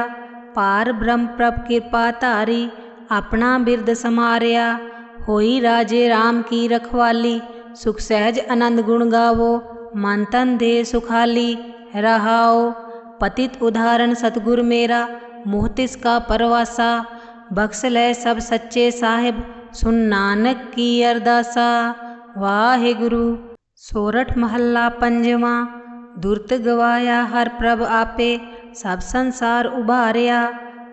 Speaker 1: पार ब्रह्म प्रभ कृपा धारी, अपना बिरद समारिया। होई राजे राम की रखवाली, सुख सहज आनंद गुण गावो, मन तन दे सुखाली। रहाओ पतित उदाहरण सतगुर मेरा, मुँह तिसका परवासा। बख्श लै सब सच्चे साहिब, सुन नानक की अरदासा। वाहे गुरु। सोरठ महला पंजवा। दुरत गवाया हर प्रभ आपे, सब संसार उबारिया।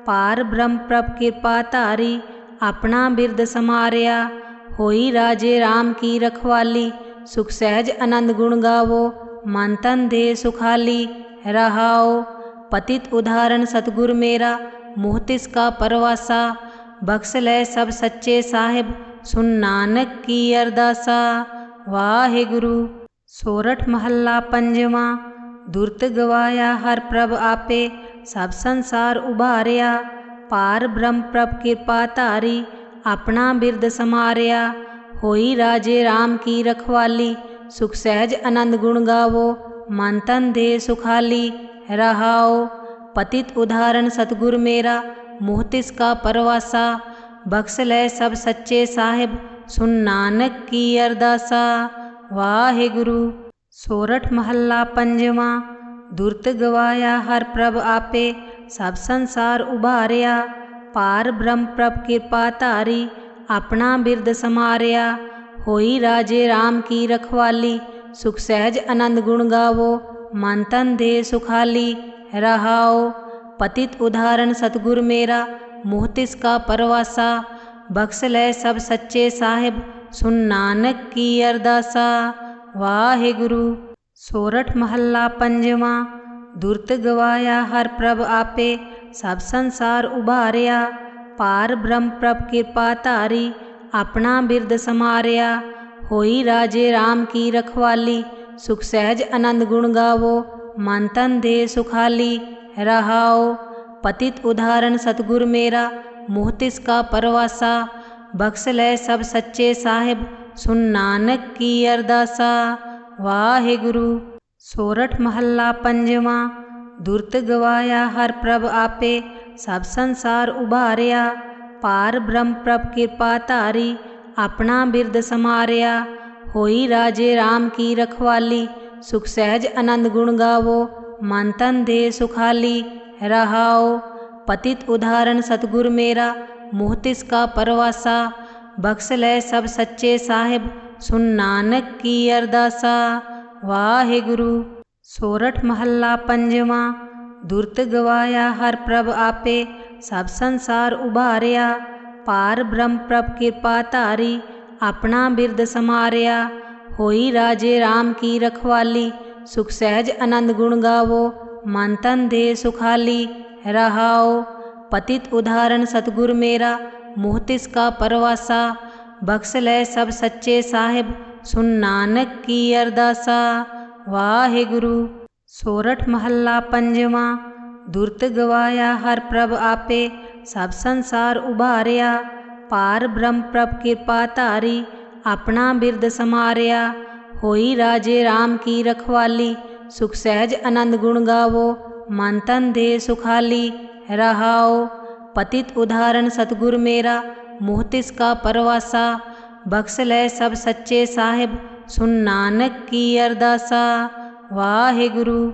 Speaker 1: पार ब्रह्म प्रभ कृपा धारी, अपना बिरद समारिया। होई राजे राम की रखवाली, सुख सहज आनंद गुण गावो, मन तन दे सुखाली। रहाओ पतित उदाहरण सतगुर मेरा, मुँह तिसका परवासा। बख्श लै सब सच्चे साहिब, सुन नानक की अरदासा। वाहे गुरु। सोरठ महला पंजवा। दुरत गवाया हर प्रभ आपे, सब संसार उबारिया। पार ब्रह्म प्रभ कृपा धारी, अपना बिरद समारिया। होई राजे राम की रखवाली, सुख सहज आनंद गुण गावो, मन तन दे सुखाली। रहाओ पतित उदाहरण सतगुर मेरा, मुँह तिसका परवासा। बख्श लै सब सच्चे साहिब, सुन नानक की अरदासा। वाहे गुरु। सोरठ महला पंजवा। दुरत गवाया हर प्रभ आपे, सब संसार उबारिया। पार ब्रह्म प्रभ कृपा धारी, अपना बिरद समारिया। होई राजे राम की रखवाली, सुख सहज आनंद गुण गावो, मन तन दे सुखाली। रहाओ पतित उदाहरण सतगुर मेरा, मुँह तिसका परवासा। बख्श लै सब सच्चे साहिब, सुन नानक की अरदासा। वाहे गुरु। सोरठ महला पंजवा। दुरत गवाया हर प्रभ आपे, सब संसार उबारिया। पार ब्रह्म प्रभ कृपा धारी, अपना बिरद समारिया। होई राजे राम की रखवाली, सुख सहज आनंद गुण गावो, मन तन दे सुखाली। रहाओ पतित उदाहरण सतगुर मेरा, मुँह तिसका परवासा। बख्श लै सब सच्चे साहिब, सुन नानक की अरदासा। वाहे गुरु। सोरठ महला पंजवा। दुरत गवाया हर प्रभ आपे, सब संसार उबारिया। पार ब्रह्म प्रभ कृपा धारी, अपना बिरद समारिया। होई राजे राम की रखवाली, सुख सहज आनंद गुण गावो, मन तन दे सुखाली। रहाओ पतित उदाहरण सतगुर मेरा, मुँह तिसका परवासा। बख्श लै सब सच्चे साहिब, सुन नानक की अरदासा। वाहे गुरु। सोरठ महला पंजवा। दुरत गवाया हर प्रभ आपे, सब संसार उबारिया। पार ब्रह्म प्रभ कृपा धारी, अपना बिरद समारिया। होई राजे राम की रखवाली, सुख सहज आनंद गुण गावो, मन तन दे सुखाली। रहाओ पतित उदाहरण सतगुर मेरा, मुँह तिसका परवासा। बख्श लै सब सच्चे साहिब, सुन नानक की अरदासा। वाहे गुरु। सोरठ महला पंजवा। दुरत गवाया हर प्रभ आपे, सब संसार उबारिया। पार ब्रह्म प्रभ कृपा धारी, अपना बिरद समारिया। होई राजे राम की रखवाली, सुख सहज आनंद गुण गावो, मन तन दे सुखाली। रहाओ पतित उदाहरण सतगुर मेरा, मुँह तिसका परवासा। बख्श लै सब सच्चे साहिब, सुन नानक की अरदासा। वाहे गुरु।